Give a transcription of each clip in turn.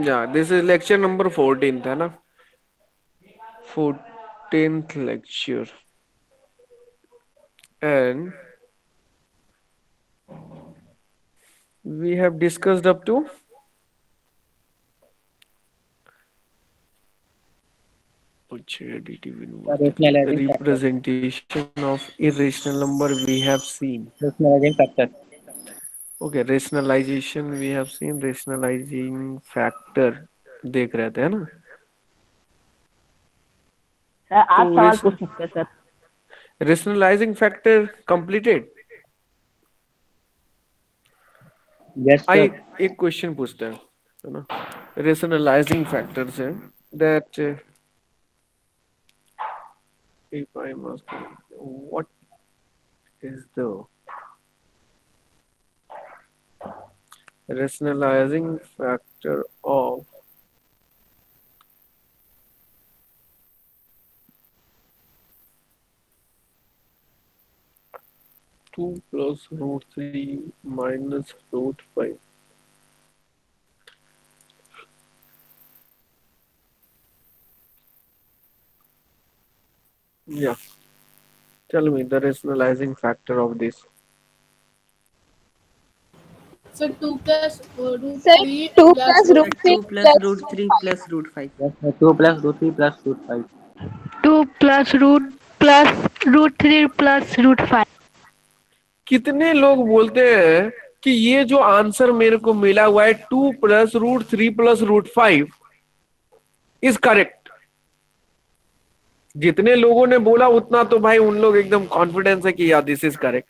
Yeah, this is lecture number 14th है ना, 14th lecture, and we have discussed up to Rationalizing factor. representation of irrational number we have seen. Rationalizing factor. Okay, rationalization we have seen, rationalizing factor देख रहे थे है ना. Sir तो आप सवाल पूछ सकते हैं sir. rationalizing factor completed. Yes I sir. एक क्वेश्चन पूछते हैं है ना, rationalizing factor से, that if I must, what is the rationalizing factor of 2 plus root 3 minus root 5? Yeah, tell me the rationalizing factor of this. So 2 plus root Sir, 3 2 plus plus root root 3 2 plus plus root root 3 5. plus root 5. Yes sir. 2 plus root 3 plus root 5. 2 plus root 3 plus root 5. कितने लोग बोलते हैं कि ये जो answer मेरे को मिला हुआ है 2 plus root 3 plus root 5 is correct? जितने लोगों ने बोला उतना तो भाई उन लोग एकदम कॉन्फिडेंस है कि या दिस इज करेक्ट.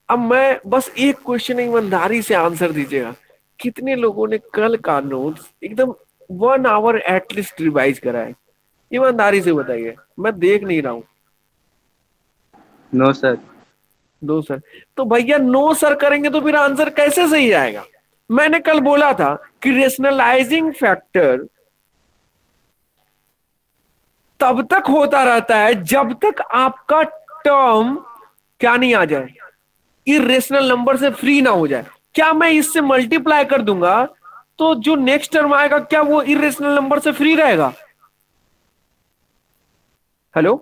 अब मैं बस एक क्वेश्चन ईमानदारी से आंसर दीजिएगा, कितने लोगों ने कल का नोट्स एकदम 1 आवर एटलीस्ट रिवाइज करा है? ईमानदारी से बताइए, मैं देख नहीं रहा हूं. No sir. No sir. तो भैया नो सर करेंगे तो फिर आंसर कैसे सही आएगा? मैंने कल बोला था कि रेशनलाइजिंग फैक्टर तब तक होता रहता है जब तक आपका टर्म क्या नहीं आ जाए, इरेशनल नंबर से फ्री ना हो जाए. क्या मैं इससे मल्टीप्लाई कर दूंगा तो जो नेक्स्ट टर्म आएगा क्या वो इरेशनल नंबर से फ्री रहेगा? हेलो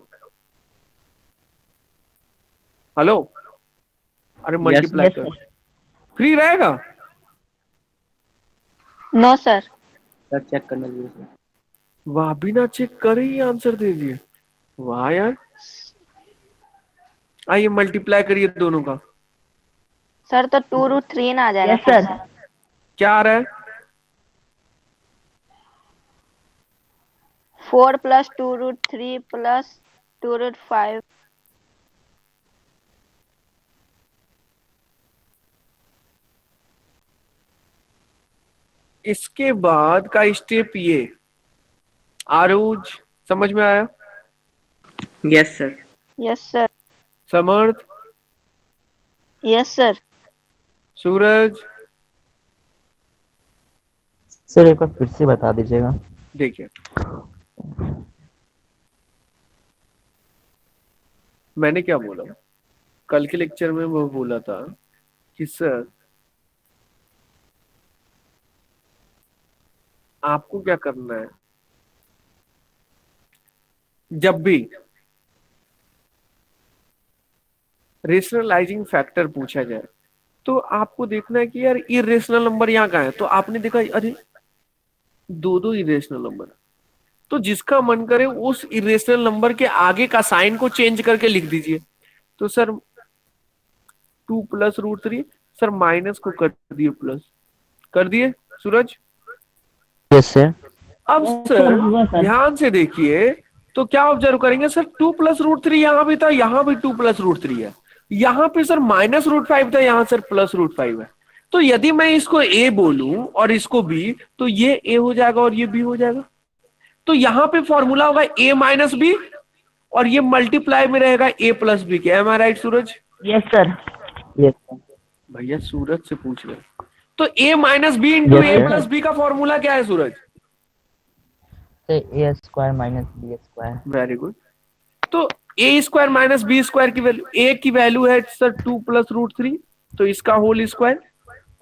हेलो, अरे मल्टीप्लाई कर फ्री रहेगा? No sir. सर चेक करना चाहिए सर. वाह, बिना चेक करे ही आंसर दे दिए. वाह यार. आइए मल्टीप्लाई करिए दोनों का. सर तो 2 रूट 3 ना आ जाएगा. Yes sir. क्या आ रहा है? 4 plus 2 root 3 plus 2 root 5. इसके बाद का स्टेप ये, आरूज समझ में आया? Yes sir. Yes sir. Samarth, yes sir. Suraj, sir एक बार फिर से बता दीजिएगा. देखिए मैंने क्या बोला कल के लेक्चर में, वो बोला था कि सर आपको क्या करना है, जब भी रेशनलाइजिंग फैक्टर पूछा जाए तो आपको देखना है कि यार इरेशनल नंबर यहाँ कहाँ है. तो आपने देखा अरे दो इरेशनल नंबर, तो जिसका मन करे उस इरेशनल नंबर के आगे का साइन को चेंज करके लिख दीजिए. तो sir 2 plus root 3, sir minus को कर दिए प्लस कर दिए. सूरज? Yes sir. अब सर ध्यान से देखिए तो क्या ऑब्जर्व करेंगे, सर 2 प्लस रूट 3 यहां भी था, यहां भी 2 प्लस रूट 3 है, यहां पे सर माइनस रूट 5 था, यहां सर प्लस रूट 5 है. तो यदि मैं इसको ए बोलूं और इसको बी तो ये ए हो जाएगा और ये बी हो जाएगा. तो यहां पे फॉर्मूला होगा ए माइनस बी और ये मल्टीप्लाई में रहेगा ए प्लस बी के. Am I right Suraj? Yes sir. Yes sir. भैया सूरज से पूछ रहे. तो A minus B into Yes, A sir. Plus B का फॉर्मूला क्या है Suraj? A square minus B square. Very good. तो A square minus B square की वैल्यू, ए की वैल्यू है सर 2 प्लस रूट 3, तो इसका होल स्क्वायर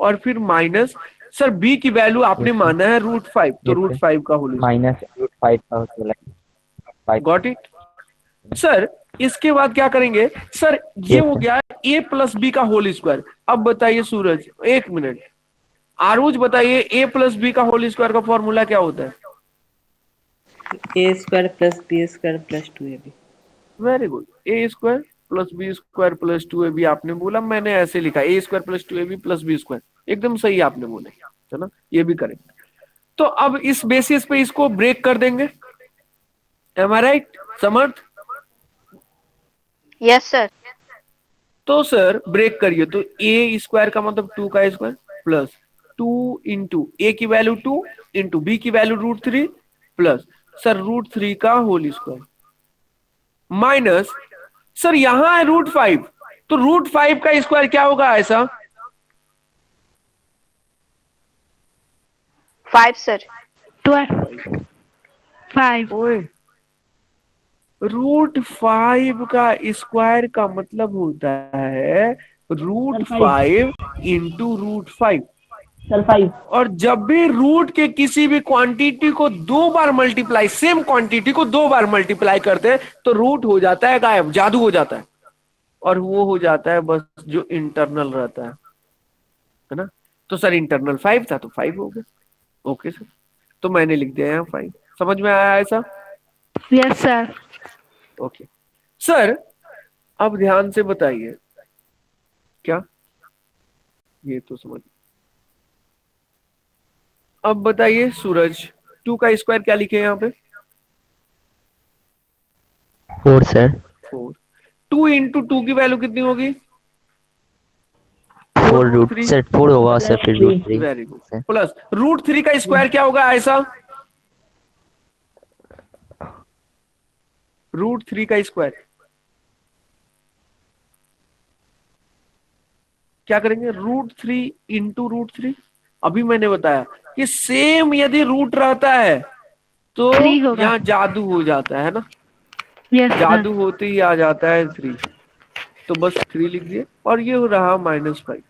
और फिर माइनस सर बी की वैल्यू आपने Yes, sir. माना है √5, तो Yes, sir. √5 का होल स्क्वायर। -√5 का होता है। Got it sir. इसके बाद क्या करेंगे सर, ये Yes, हो sir. गया a प्लस बी का होल स्क्वायर। अब बताइए सूरज, एक मिनट, आरूज बताइए a प्लस बी का होल स्क्वायर का फॉर्मूला क्या होता है? ए square plus B square plus 2ab। Very good, A square plus B square plus 2ab आपने बोला, मैंने ऐसे लिखा A square plus 2ab plus B square, एकदम सही आपने बोले, है ना, ये भी करेंगे। तो अब इस बेसिस पे इसको ब्रेक कर देंगे, am I right Samarth? Yes sir. तो सर ब्रेक करिए, तो ए स्क्वायर का मतलब 2 का स्क्वायर प्लस 2 इंटू ए की वैल्यू 2 इंटू बी की वैल्यू √3 प्लस सर √3 का होल स्क्वायर माइनस सर यहां है √5, तो √5 का स्क्वायर क्या होगा ऐसा? 5 सर। 5। ओए, √5 का स्क्वायर का मतलब होता है √5 इंटू √5। सर 5। और जब भी रूट के किसी भी क्वांटिटी को 2 बार मल्टीप्लाई, सेम क्वांटिटी को 2 बार मल्टीप्लाई करते हैं तो रूट हो जाता है गायब, जादू हो जाता है, और वो हो जाता है बस जो इंटरनल रहता है ना। तो सर इंटरनल 5 था तो 5 हो गया। ओके सर, तो मैंने लिख दिया यहाँ 5। समझ में आया ऐसा? Yes sir. ओके सर, अब ध्यान से बताइए, क्या ये तो समझ। अब बताइए सूरज, 2 का स्क्वायर क्या लिखे यहाँ पे? 4 सर। 4। 2 इंटू 2 की वैल्यू कितनी होगी? 4 रूट सर 4 होगा सर, फिर √3। वेरी गुड, प्लस √3 का स्क्वायर क्या होगा ऐसा? √3 का स्क्वायर क्या करेंगे? √3 इंटू √3। अभी मैंने बताया कि सेम यदि रूट रहता है तो 3 होगा। यहाँ जादू हो जाता है ना, यस सर। जादू होते ही आ जाता है 3, तो बस 3 लिख दिए, और ये हो रहा -5।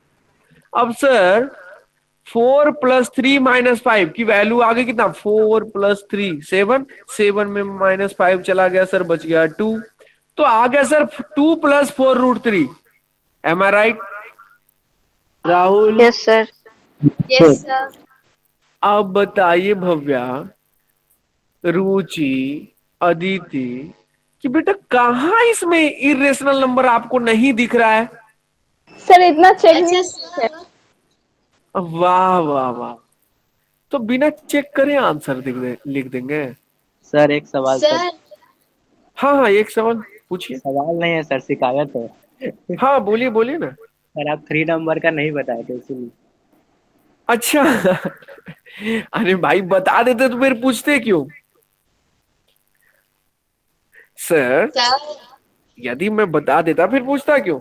अब सर 4 + 3 - 5 की वैल्यू आ गई कितना? 4 + 3 7, 7 में -5 चला गया सर, बच गया 2, तो आ गया sir 2 + 4 √3। Am I right Rahul? Yes sir. Yes sir. अब बताइए भव्या, रुचि, अदिति, कि बेटा कहाँ इसमें इरेशनल नंबर आपको नहीं दिख रहा है? सर इतना चेक अच्छा नहीं। सर, वाह वाह वाह, तो बिना चेक करे आंसर लिख देंगे। सर एक सवाल सर। सर हाँ हाँ, एक सवाल पूछिए। सवाल नहीं है सर, शिकायत है। हाँ बोलिए बोलिए ना। सर आप 3 नंबर का नहीं बताए थे इसीलिए। अच्छा अरे भाई बता देते तो फिर पूछते क्यों? सर सर यदि मैं बता देता फिर पूछता क्यों?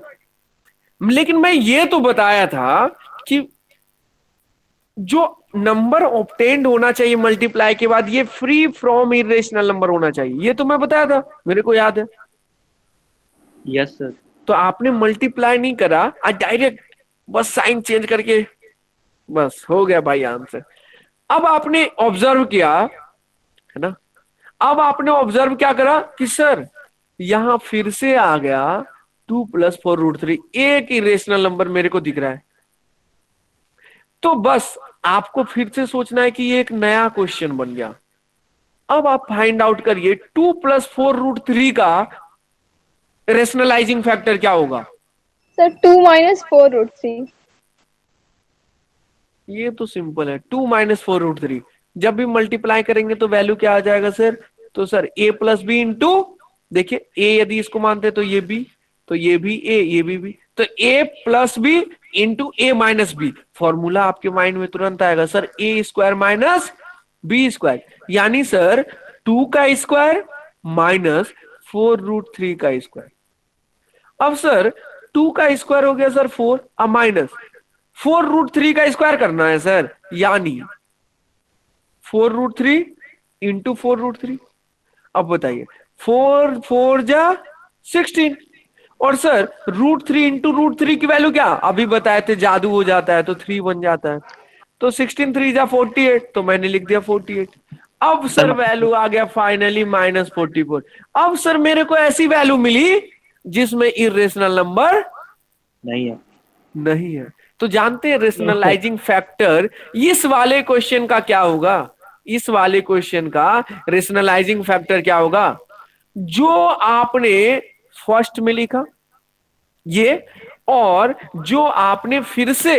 लेकिन मैं ये तो बताया था कि जो नंबर ऑब्टेन्ड होना चाहिए मल्टीप्लाई के बाद, ये फ्री फ्रॉम इरेशनल नंबर होना चाहिए, ये तो मैं बताया था, मेरे को याद है। Yes sir. तो आपने मल्टीप्लाई नहीं करा, आज डायरेक्ट बस साइन चेंज करके बस हो गया भाई आंसर। अब आपने ऑब्जर्व किया, है ना, अब आपने ऑब्जर्व क्या करा कि सर यहां फिर से आ गया 2 + 4 √3, एक इरेशनल नंबर मेरे को दिख रहा है। तो बस आपको फिर से सोचना है कि ये एक नया क्वेश्चन बन गया। अब आप फाइंड आउट करिए 2 + 4 √3 का रेशनलाइजिंग फैक्टर क्या होगा? सर 2 - 4 √3। ये तो सिंपल है, 2 - 4 √3। जब भी मल्टीप्लाई करेंगे तो वैल्यू क्या आ जाएगा सर? तो सर a + b इंटू, देखिए a यदि इसको मानते हैं तो ये b, तो ये भी a, ये भी तो a + b into a - b। Formula आपके माइंड में तुरंत आएगा सर, a² - b², यानी सर 2 का स्क्वायर माइनस 4 √3 का स्क्वायर। अब सर 2 का स्क्वायर हो गया सर 4, अब माइनस 4 √3 का स्क्वायर करना है सर, यानी 4 √3 इंटू 4 √3। अब बताइए 4 4 जा 16, और सर √3 इंटू √3 की वैल्यू क्या? अभी बताए थे जादू हो जाता है, तो 3 बन जाता है। तो 16 3 जा 48, तो मैंने लिख दिया 48। अब सर वैल्यू आ गया फाइनली -44। अब सर मेरे को ऐसी वैल्यू मिली जिसमें इरेशनल नंबर नहीं है। नहीं है। तो जानते हैं रेशनलाइजिंग फैक्टर इस वाले क्वेश्चन का क्या होगा? इस वाले क्वेश्चन का रेशनलाइजिंग फैक्टर क्या होगा? जो आपने फर्स्ट में लिखा ये, और जो आपने फिर से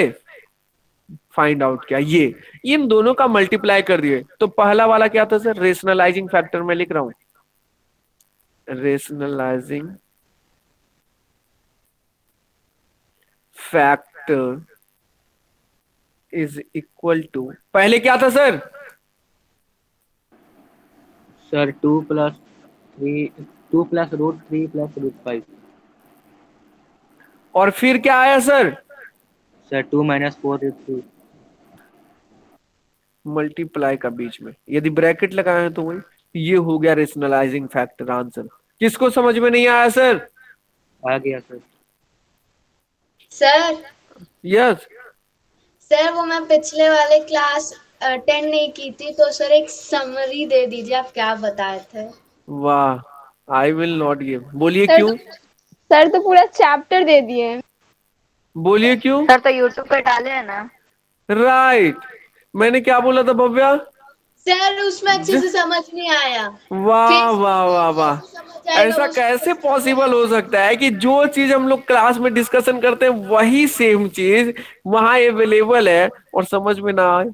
फाइंड आउट किया ये, इन दोनों का मल्टीप्लाई कर दिए। तो पहला वाला क्या था सर? रेशनलाइजिंग फैक्टर में लिख रहा हूं, rationalising factor is equal to, पहले क्या था सर? सर 2 + 3 2 + √3 + √5। और फिर क्या आया सर? सर 2 - 4 √3। मल्टीप्लाई का बीच में यदि ब्रैकेट लगाए हैं तो वही, ये हो गया रेशनलाइजिंग फैक्टर आंसर। किसको समझ में नहीं आया सर? आ गया सर। Sir yes. सर वो मैं पिछले वाले क्लास अटेंड नहीं की थी, तो सर एक समरी दे दीजिए, आप क्या बताए थे। वाह, आई विल नॉट गिव। बोलिए सर क्यों? सर तो पूरा चैप्टर दे दिए हैं। बोलिए क्यों? सर तो यूट्यूब पे डाले हैं ना। राइट, मैंने क्या बोला था भव्या? सर उसमें अच्छे से समझ नहीं आया। वाह वाह वाह वाह, समझ आएगा ऐसा उसको। कैसे पॉसिबल हो सकता है कि जो चीज हम लोग क्लास में डिस्कशन करते हैं वही सेम चीज वहां अवेलेबल है और समझ में ना आए?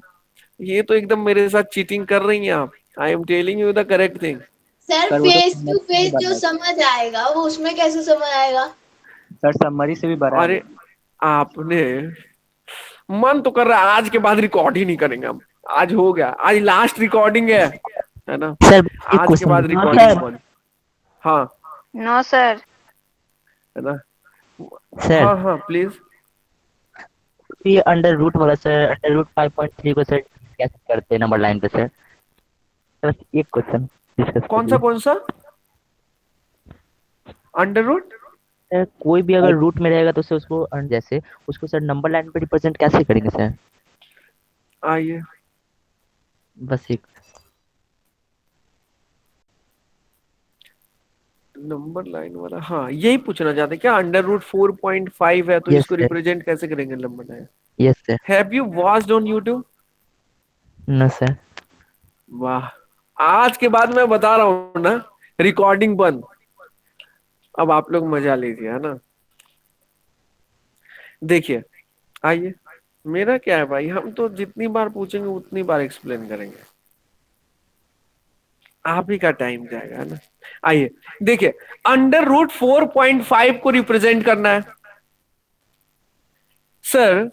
ये तो एकदम मेरे साथ चीटिंग कर रही हैं आप। I am telling you the correct thing. Sir sir वो तो फेस टू समरी से फेस जो बना है। समझ आएगा वो उसमें कैसे समझ आएगा। सर समरी से भी भरा है। अरे आपने, मन तो कर रहा है आज के बाद रिकॉर्ड ही नहीं करेंगे हम। आज हो गया, आज लास्ट रिकॉर्डिंग है ना? सर एक आज के बाद क्वेश्चन। रिकॉर्डिंग बंद। हाँ नो सर। है ना? सर हाँ हाँ प्लीज। ये अंडर रूट वाला सर, अंडर रूट 5.3 को सर कैसे करते हैं नंबर लाइन पे सर? बस एक क्वेश्चन डिस्कस कौन सा अंडर रूट? सर कोई भी अगर रूट में रहेगा तो सर उसको जैसे उसको सर नंबर लाइन पे रिप्रेजेंट कैसे करेंगे सर? आइए, बस एक। नंबर लाइन वाला, हाँ यही पूछना चाहते क्या? अंडर रूट 4.5 है तो Yes, इसको sir. रिप्रेजेंट कैसे करेंगे number line? Yes sir. Have you watched on YouTube? No sir. वाह, आज के बाद मैं बता रहा हूँ ना, रिकॉर्डिंग बंद। अब आप लोग मजा लीजिए, है ना? देखिए, आइए, मेरा क्या है भाई, हम तो जितनी बार पूछेंगे उतनी बार एक्सप्लेन करेंगे, आप ही का टाइम जाएगा, है ना? आइए देखिए, अंडर रूट 4.5 को रिप्रेजेंट करना है सर।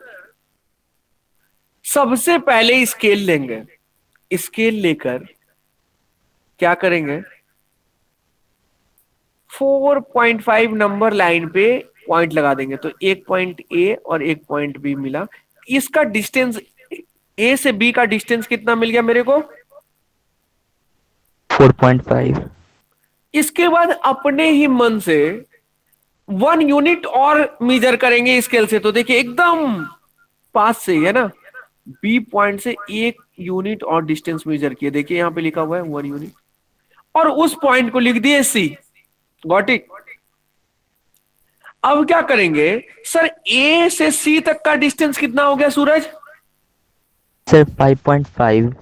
सबसे पहले स्केल लेंगे, स्केल लेकर क्या करेंगे? 4.5 नंबर लाइन पे पॉइंट लगा देंगे, तो एक पॉइंट ए और एक पॉइंट बी मिला। इसका डिस्टेंस, ए से बी का डिस्टेंस कितना मिल गया मेरे को? 4.5। इसके बाद अपने ही मन से 1 यूनिट और मेजर करेंगे स्केल से, तो देखिए एकदम पास से ही है ना, बी पॉइंट से 1 यूनिट और डिस्टेंस मेजर किए। देखिए यहां पे लिखा हुआ है 1 यूनिट, और उस पॉइंट को लिख दिए सी। Got it? अब क्या करेंगे सर? ए से सी तक का डिस्टेंस कितना हो गया सूरज? सर 5.5।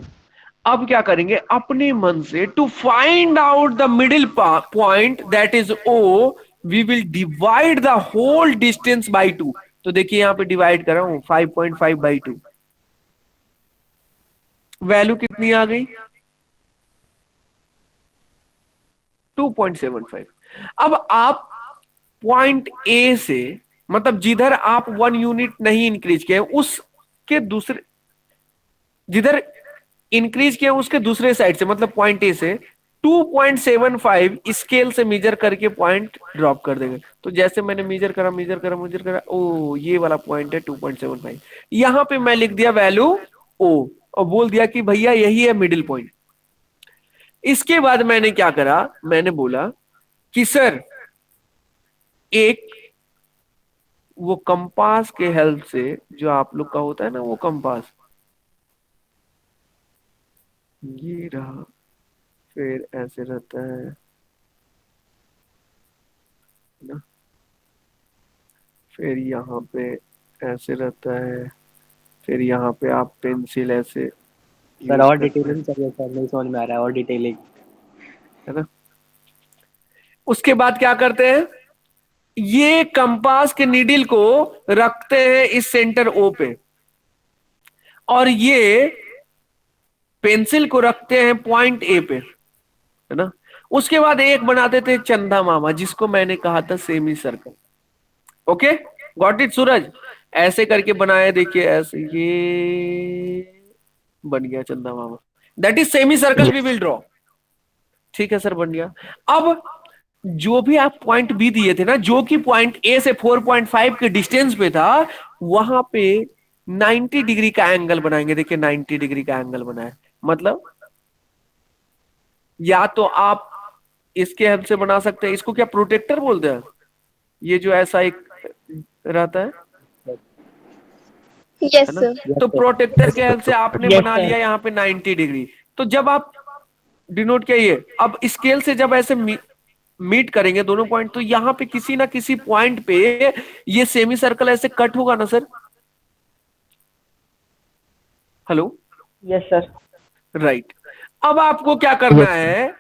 अब क्या करेंगे अपने मन से? To find out the middle point that is O, we will divide the whole distance by 2। तो देखिए यहां पे डिवाइड कर रहा हूं 5.5 बाई 2। वैल्यू कितनी आ गई? 2.75। अब आप पॉइंट ए से, मतलब जिधर आप 1 यूनिट नहीं इंक्रीज किए उसके दूसरे, जिधर इंक्रीज किया उसके दूसरे साइड से, मतलब पॉइंट ए से 2.75 स्केल से मेजर करके पॉइंट ड्रॉप कर देंगे। तो जैसे मैंने मेजर करा, ओ ये वाला पॉइंट है 2.75। यहां पे मैं लिख दिया वैल्यू ओ और बोल दिया कि भैया यही है मिडिल पॉइंट। इसके बाद मैंने क्या करा? मैंने बोला कि सर एक वो कंपास के हेल्प से, जो आप लोग का होता है ना वो कंपास, ये रहा, फिर ऐसे रहता है ना, फिर यहाँ पे ऐसे रहता है, फिर यहाँ पे आप पेंसिल ऐसे सर यूज और करते हैं, डिटेलिंग चाहिए सर, नहीं समझ में आ रहा है और डिटेलिंग। है ना। उसके बाद क्या करते हैं, ये कंपास के नीडल को रखते हैं इस सेंटर ओ पे, और ये पेंसिल को रखते हैं पॉइंट ए पे, है ना। उसके बाद एक बनाते थे चंदा मामा, जिसको मैंने कहा था semi circle. Okay, got it Suraj. ऐसे करके बनाया, देखिए ऐसे, ये बन गया चंदा मामा, that is semi circle we will draw. ठीक है सर, बन गया। अब जो भी आप पॉइंट बी दिए थे ना, जो कि पॉइंट ए से 4.5 के डिस्टेंस पे था, वहां पे 90 डिग्री का एंगल बनाएंगे। देखिए 90 डिग्री का एंगल बनाए, मतलब या तो आप इसके हेल्प से बना सकते हैं, इसको क्या प्रोटेक्टर बोलते हैं, ये जो ऐसा एक रहता है यस ना। सर। तो प्रोटेक्टर के हेल्प से आपने Yes, बना sir. लिया यहाँ पे 90 डिग्री। तो जब आप डिनोट किए, अब स्केल से जब ऐसे मीट करेंगे दोनों पॉइंट, तो यहाँ पे किसी ना किसी पॉइंट पे ये सेमी सर्कल ऐसे कट होगा ना sir. Hello, yes sir. Right. अब आपको क्या करना है,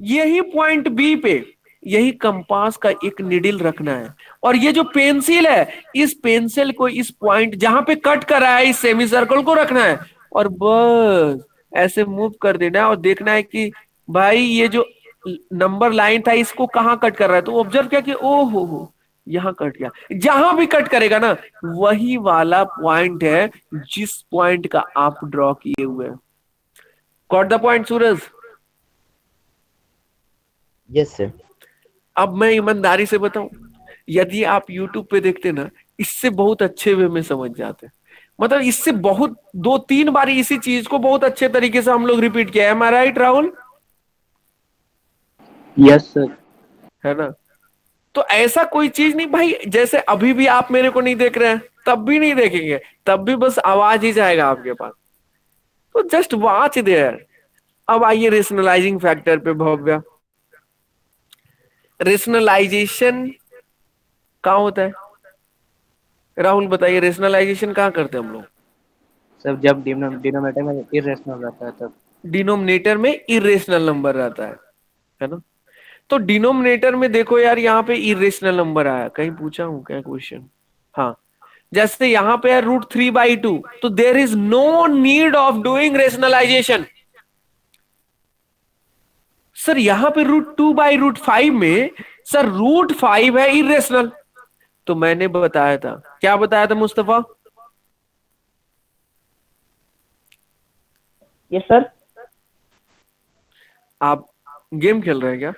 यही पॉइंट बी पे यही कंपास का एक निडल रखना है, और ये जो पेंसिल है, इस पेंसिल को इस पॉइंट जहां पे कट करा है, इस सेमी सर्कल को रखना है, और बस ऐसे मूव कर देना है, और देखना है कि भाई ये जो नंबर लाइन था इसको कहाँ कट कर रहा है। तो ऑब्जर्व किया कि ओ हो यहाँ कट गया। जहां भी कट करेगा ना, वही वाला पॉइंट है जिस पॉइंट का आप ड्रॉ किए हुए हैं। Got the point Suraj? Yes sir. अब मैं ईमानदारी से बताऊं, यदि आप YouTube पे देखते ना, इससे बहुत अच्छे वे में समझ जाते, मतलब इससे बहुत 2-3 बार इसी चीज को बहुत अच्छे तरीके से हम लोग रिपीट किया है। Am I right Rahul? Yes sir. है ना। तो ऐसा कोई चीज नहीं भाई, जैसे अभी भी आप मेरे को नहीं देख रहे हैं, तब भी नहीं देखेंगे, तब भी बस आवाज ही जाएगा आपके पास, तो जस्ट वॉच देयर। अब आइए रेशनलाइजिंग फैक्टर पे भव्या। रेशनलाइजेशन कहाँ होता है राहुल, बताइए, रेशनलाइजेशन कहाँ करते हैं हम लोग? सर जब डिनोमिनेटर में इरेशनल रहता है तब। डिनोमिनेटर में इरेशनल नंबर रहता है ना। तो डिनोमिनेटर में देखो यार, यहाँ पे इरेशनल नंबर आया, कहीं पूछा हूं क्या क्वेश्चन? हाँ, जैसे यहाँ पे है √3/2, तो there is no need of doing rationalisation. Sir यहाँ पे √2/5 में सर √5 है इरेशनल, तो मैंने बताया था, क्या बताया था मुस्तफा? Yes sir. आप गेम खेल रहे हैं क्या?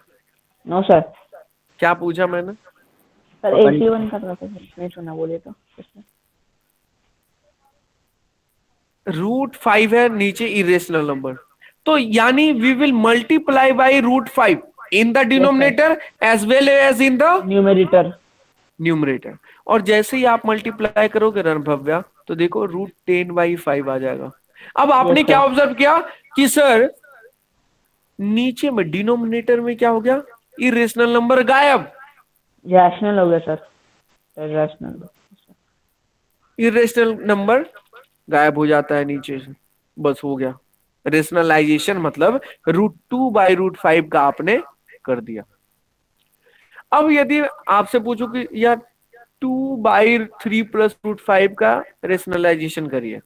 No sir. क्या पूछा मैंने? सर 81 का था सर, नहीं सुना, बोले तो। √5 है नीचे इरेशनल नंबर, तो यानी we will multiply by √5 in the denominator as well as in the numerator. और जैसे ही आप मल्टीप्लाई करोगे ना भव्या, तो देखो √10/5 आ जाएगा। अब आपने क्या ऑब्जर्व किया कि सर नीचे में डिनोमिनेटर में क्या हो गया, इरेशनल नंबर गायब, रैशनल हो गया सर, रैशनल। इरेशनल नंबर गायब हो जाता है नीचे से, बस हो गया रेशनलाइजेशन, मतलब √2/5 का आपने कर दिया। अब यदि आपसे पूछो कि यार 2/3 + √5 का रेशनलाइजेशन करिए,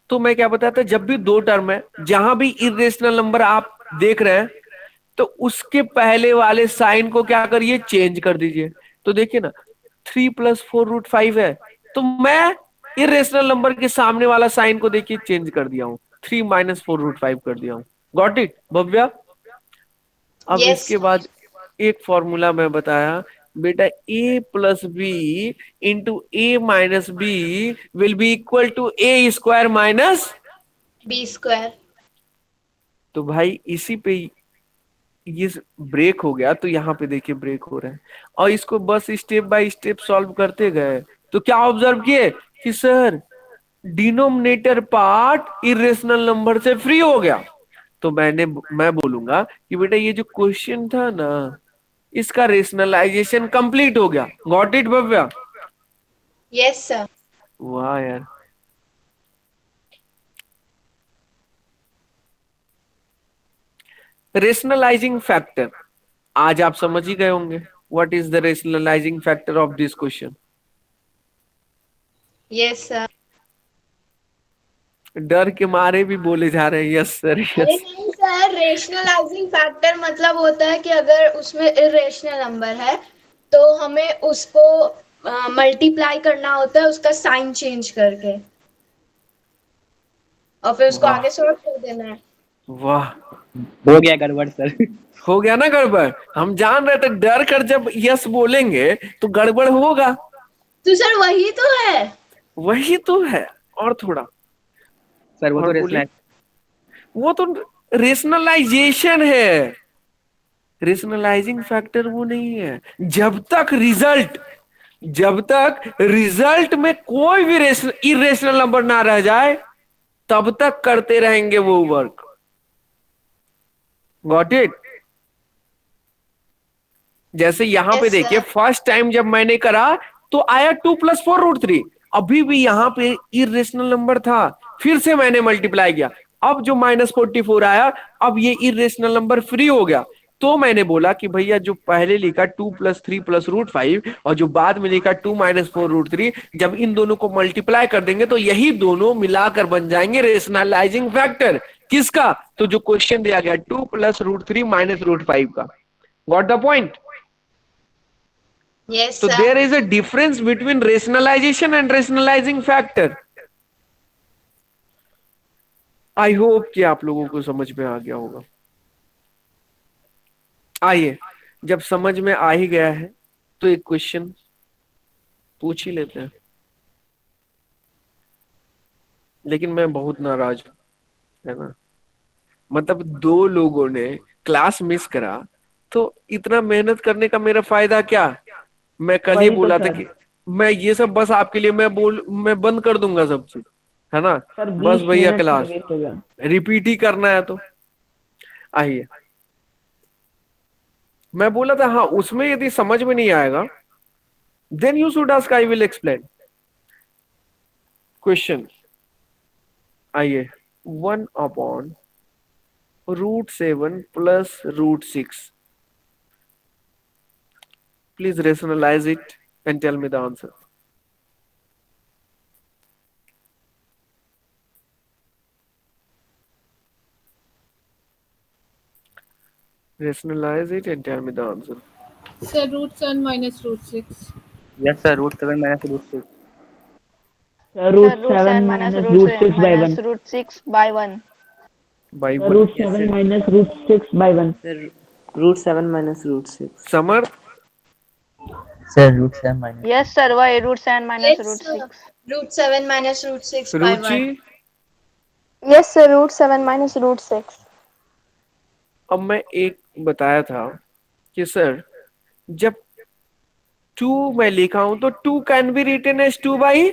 तो मैं क्या बताता, जब भी दो टर्म है, जहां भी इरेशनल नंबर आप देख रहे हैं, तो उसके पहले वाले साइन को क्या करिए, चेंज कर दीजिए। तो देखिए ना, 3 + 4 √5 है, तो मैं इरेशनल नंबर के सामने वाला साइन को देखिए चेंज कर दिया हूं, 3 - 4 √5 कर दिया हूं। Got it Bhavya? अब Yes. इसके बाद एक फॉर्मूला मैं बताया बेटा, a + b × a - b will be equal to a² - B²। तो भाई इसी पे ये ब्रेक हो गया, तो यहाँ पे देखिए ब्रेक हो रहा है, और इसको बस स्टेप बाय स्टेप सॉल्व करते गए, तो क्या ऑब्जर्व किए कि sir denominator part irrational number से फ्री हो गया, तो मैं बोलूंगा कि बेटा ये जो क्वेश्चन था ना, इसका रेशनलाइजेशन कंप्लीट हो गया। Got it Bhavya? Yes sir. वाह यार। रेशनलाइजिंग फैक्टर आज आप समझ ही गए होंगे। What is the rationalising factor of this question? Yes sir. डर के मारे भी बोले जा रहे हैं यस सर अरे यस। नहीं सर, रेशनलाइजिंग फैक्टर मतलब होता है कि अगर उसमें इरेशनल नंबर है तो हमें उसको मल्टीप्लाई करना होता है उसका साइन चेंज करके, और फिर उसको वाह आगे सॉल्व कर देना है। वाह, हो गया गड़बड़ सर। हो गया ना गड़बड़? हम जान रहे थे डर कर जब यस बोलेंगे तो गड़बड़ होगा। तो सर वही तो है। वही तो है, और थोड़ा सर वो और तो बोलिए। रेशनल, वो तो रेशनलाइजेशन है, रेशनलाइजिंग फैक्टर वो नहीं है। जब तक रिजल्ट में कोई भी इरेशनल नंबर ना रह जाए तब तक करते रहेंगे वो वर्क। Got it? जैसे यहां पे Yes, देखिए, sir. फर्स्ट टाइम जब मैंने करा तो आया 2+4√3, अभी भी यहां पे इरेशनल नंबर था, फिर से मैंने मल्टीप्लाई किया, अब जो -44 आया, अब ये इरेशनल नंबर फ्री हो गया। तो मैंने बोला कि भैया जो पहले लिखा 2+3+√5 और जो बाद में लिखा 2-4√3, जब इन दोनों को मल्टीप्लाई कर देंगे तो यही दोनों मिलाकर बन जाएंगे रेशनलाइजिंग फैक्टर। किसका? तो जो क्वेश्चन दिया गया 2+√3 - √5 का। Got the point? Yes, So sir. there is a difference between rationalization and rationalizing factor. I hope कि आप लोगों को समझ में आ गया होगा। आइए, जब समझ में आ ही गया है तो एक क्वेश्चन पूछ ही लेते हैं। लेकिन मैं बहुत नाराज हूं, है ना? मतलब 2 लोगों ने क्लास मिस करा तो इतना मेहनत करने का मेरा फायदा क्या? मैं कल ही बोला था कि मैं ये सब बस आपके लिए मैं बंद कर दूंगा सब चीज, है ना? बस भैया क्लास रिपीट ही करना है तो आइए। मैं बोला था हाँ, उसमें यदि समझ में नहीं आएगा then you should ask, I will explain. Question आइए, 1/√7 + √6, please rationalize it and tell me the answer. Rationalize it and tell me the answer. Sir, √7 - √6. Yes sir, √7 - √6। √7 - √6 by 1. √6/1. By √7 - √6 by 1. Sir, √7 - √6. Samar, sir √7 minus. Yes, sir. Why √7 Yes, - sir. √6? √7 - √6/1. Ruchi. Yes, sir. √7 - √6. अब मैं एक बताया था कि sir जब 2 मैं लिखा हूं तो 2 कैन बी रिटन एज 2/1।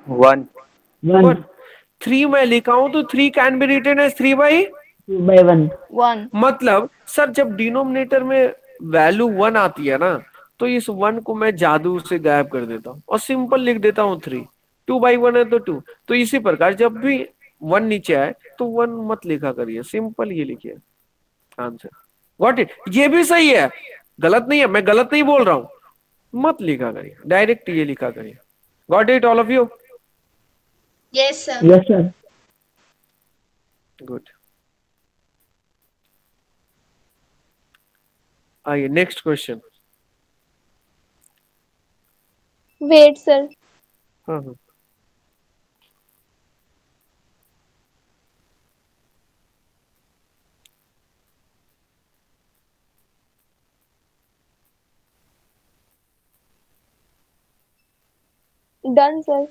1 3 मैं लिखा हूं तो 3 कैन बी रिटन एज 3/1। 1. मतलब सर जब डिनोमिनेटर में वैल्यू 1 आती है ना तो इस 1 को मैं जादू से गायब कर देता हूं और सिंपल लिख देता हूं 3। 2/1 है तो 2। तो इसी प्रकार जब भी 1 नीचे आए तो 1 मत लिखा करिए, सिंपल ये लिखिए आंसर। Got it? ये भी सही है, गलत नहीं है, मैं गलत नहीं बोल रहा हूं। मत लिखा करिए, डायरेक्ट ये लिखा करिए। Got it all of you? Yes, sir. Yes, sir. Good. आइए नेक्स्ट क्वेश्चन। Wait, sir. हाँ हाँ, Done, sir.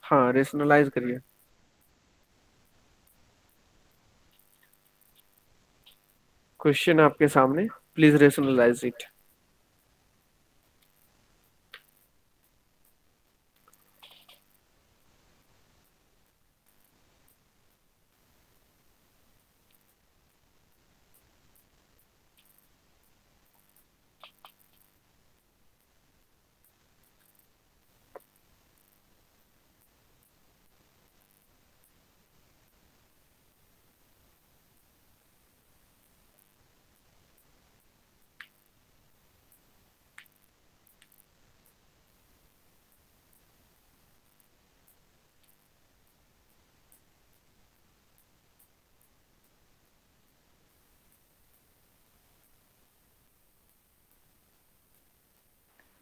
हाँ रेशनलाइज करिए। क्वेश्चन आपके सामने, please rationalise it.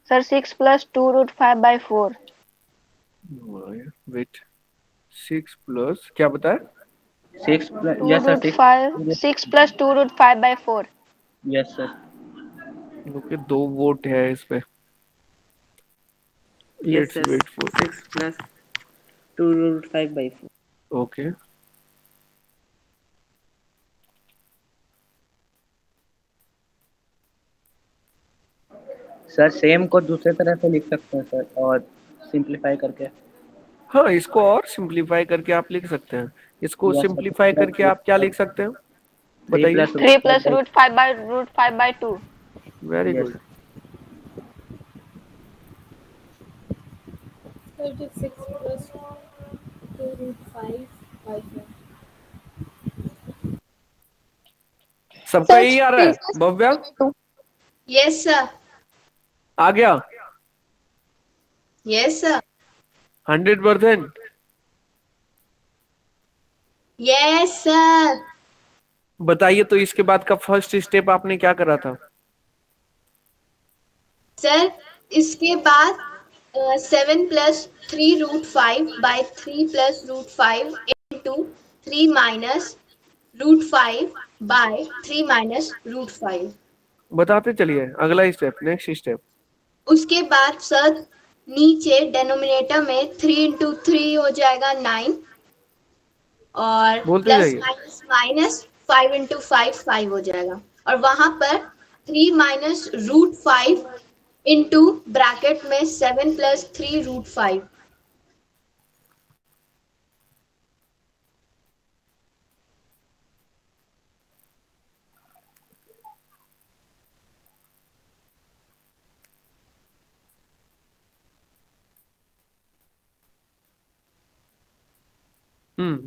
Sir, 6 plus 2 root 5 by 4. Wait, 6 plus क्या बताया? 6 plus, 2 yes sir, root 5. 6 plus 2 root 5 by 4. yes sir, okay, 2 vote है इस पे। Yes, let's sir. Wait for 6 plus 2 root 5 by 4. Okay. Sir same को दूसरे तरह से लिख सकते हैं सर, और सिंपलीफाई करके। हाँ, इसको और सिंपलीफाई करके आप लिख सकते हैं। इसको Yes, sir. सिंपलीफाई करके आप क्या लिख सकते हैं 3 बताइए? plus 3 plus root 5 by 2. Very Yes, good. sir. So it is 6 plus 2 root 5 by 4. सबका यही आ रहा है भव्या? Yes sir. आ गया? Yes sir. 100%? Yes sir. बताइए तो इसके बाद का फर्स्ट स्टेप आपने क्या करा था? सर इसके बाद 7 plus 3 root 5 by 3 plus root 5 into 3 minus root 5 by 3 minus root 5। बताते चलिए अगला स्टेप, नेक्स्ट स्टेप। उसके बाद सर नीचे डेनोमिनेटर में 3 into 3 हो जाएगा 9 और बोलते प्लस जाइए। माइनस माइनस 5 into 5 5 हो जाएगा और वहां पर 3 minus root 5 into ब्रैकेट में 7 plus 3 root 5।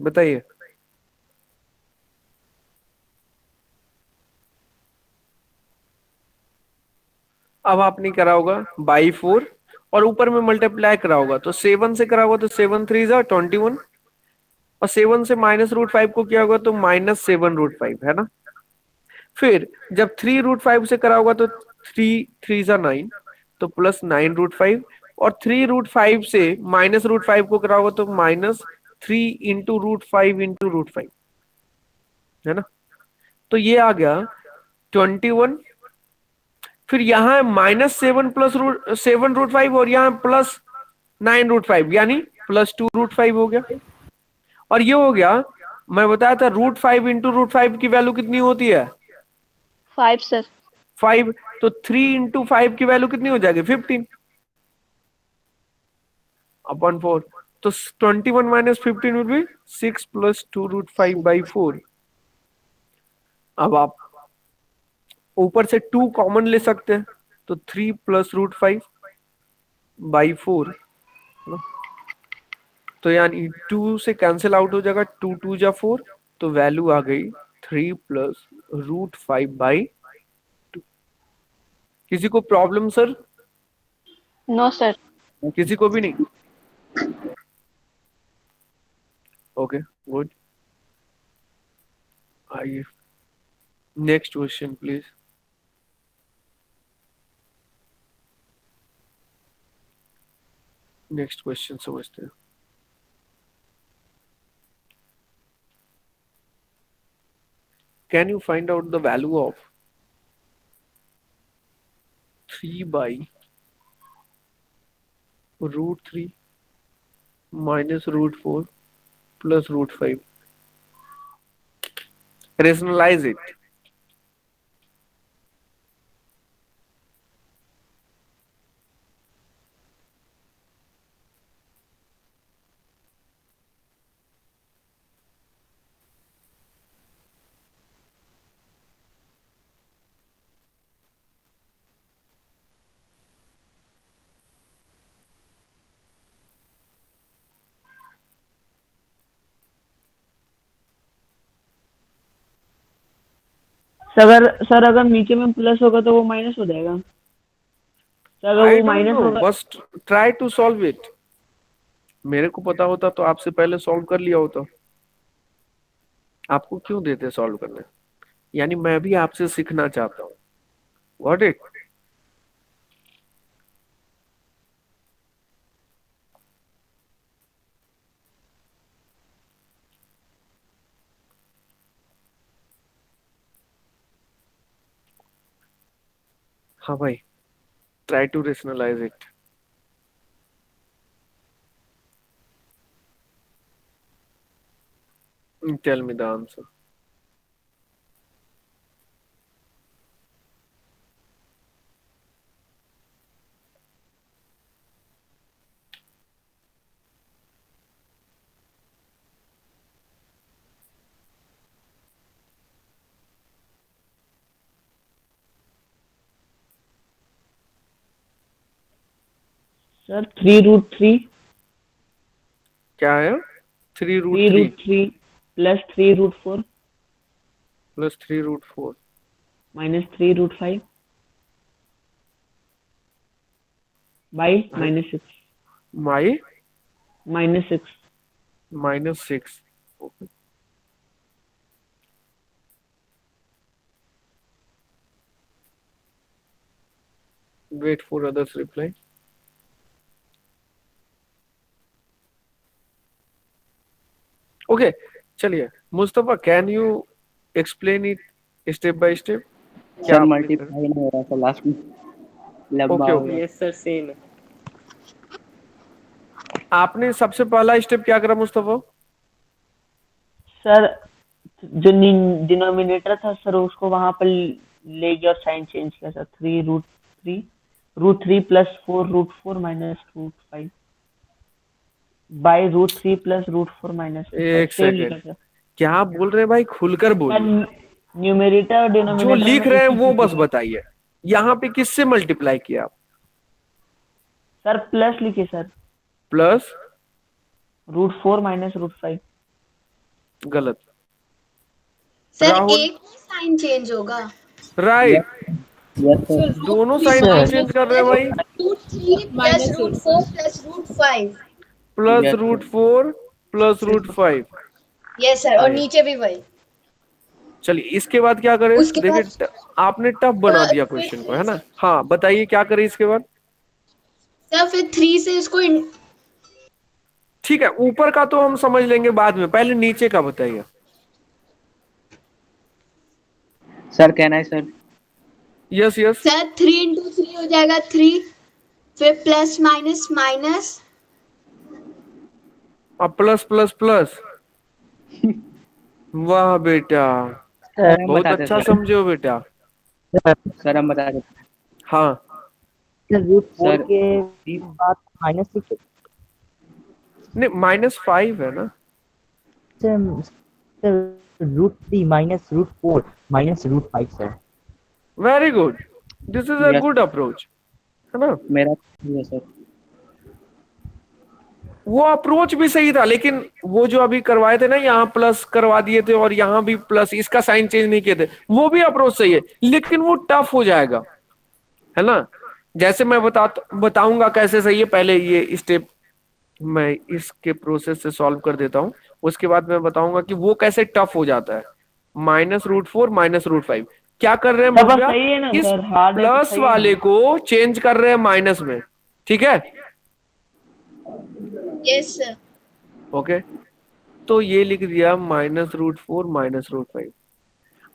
बताइए। अब आपने करा होगा बाई 4 और ऊपर में मल्टीप्लाई करा होगा, तो 7 से करा होगा तो 7 3 जा 21 और 7 से माइनस रूट 5 को किया होगा तो -7 रूट 5 है ना। फिर जब 3 रूट 5 से करा होगा तो 3 3 जा 9 तो प्लस 9 रूट 5 और 3 रूट 5 से माइनस रूट 5 को करा होगा तो -3 इंटू रूट 5 इंटू रूट 5 है ना। तो ये आ गया 21। फिर यहाँ है -7 प्लस रूट 7 रूट 5 और यहाँ प्लस 9 रूट 5 यानी +2 रूट 5 हो गया। और ये हो गया, मैं बताया था रूट 5 इंटू रूट 5 की वैल्यू कितनी होती है? 5 sir. 5। तो 3 इंटू 5 की वैल्यू कितनी हो जाएगी? 15 अपॉन 4। तो 21 minus 15 will be 6 plus 2 root 5 by 4। अब आप ऊपर से 2 कॉमन ले सकते हैं तो 3 प्लस रूट 5 बाई 4। तो यानी 2 से कैंसिल आउट हो जाएगा, 2 2 जा 4 तो वैल्यू आ गई 3 प्लस रूट 5 बाई 2। किसी को प्रॉब्लम सर? No sir. किसी को भी नहीं? Okay good. आइए next question please. Next question समझते हैं। Can you find out the value of 3 by root 3 minus root 4 plus root 5? Rationalize it. Sir अगर नीचे में प्लस होगा तो वो माइनस हो जाएगा। सर अगर I वो don't माइनस know, होगा बस try to solve it. मेरे को पता होता तो आपसे पहले सॉल्व कर लिया होता। आपको क्यों देते सॉल्व करने? यानी मैं भी आपसे सीखना चाहता हूँ। Got it? हाँ भाई, try to rationalize it. Tell me the answer. Sir 3√3 क्या है? 3√3 3√3 plus 3√4 plus 3√4 minus 3√5 by -6 by -6 -6। Wait for others reply. Okay चलिए, Mustafa can you explain it step by step? Sir multiply नहीं हो रहा था लास्ट में, लंबा हो गया। यस सर सेम है। आपने सबसे पहला स्टेप क्या करा मुस्तफा? सर जो डिनोमिनेटर था सर उसको वहां पर ले गया और साइन चेंज किया sir. 3√3 plus 4√4 minus √5 by √3 plus √4 minus. एक सेकंड, क्या बोल रहे हैं भाई? खुलकर बोलिए। न्यूमरेटर और डिनोमिनेटर जो लिख रहे हैं वो बस बताइए। यहाँ पे किससे मल्टीप्लाई किया आप? सर प्लस लिखिए सर। Plus √4 minus √5। गलत सर राहुल। एक साइन चेंज होगा। राइट, यस सर, दोनों साइन चेंज कर रहे हैं भाई। √3 plus √4 plus √5। Plus Yes, √4 plus √5। Yes sir, और नीचे भी वही। चलिए इसके बाद क्या करें? उसके देखिए बाद- आपने टफ बना दिया क्वेश्चन को, है ना? हाँ बताइए क्या करें इसके बाद? सर फिर 3 से इसको ठीक है, ऊपर का तो हम समझ लेंगे बाद में, पहले नीचे का बताइए। सर कहना है सर। Yes yes. सर 3 × 3 हो जाएगा 3, फिर प्लस माइनस माइनस, अब प्लस प्लस प्लस। वाह बेटा, हम बहुत बताते अच्छा सर। समझे हो बेटा। सर हम बता देते हैं। हाँ √4 सर के साथ -6 नहीं, -5 है ना? √3 minus √4 minus √5 sir. Very good, this is a Yes. Good approach, है ना? मेरा ये सर। वो अप्रोच भी सही था, लेकिन वो जो अभी करवाए थे ना, यहाँ प्लस करवा दिए थे और यहाँ भी प्लस, इसका साइन चेंज नहीं किए थे, वो भी अप्रोच सही है, लेकिन वो टफ हो जाएगा, है ना? जैसे मैं बताऊंगा कैसे सही है, पहले ये स्टेप मैं इसके प्रोसेस से सॉल्व कर देता हूँ, उसके बाद मैं बताऊंगा कि वो कैसे टफ हो जाता है। -√4 माइनस √5 क्या कर रहे हैं सब भैया? सही है ना इस सर? हार्ड है तो प्लस सही है वाले ना? को चेंज कर रहे हैं माइनस में, ठीक है? Yes sir. ओके, तो ये लिख दिया -√4 माइनस √5।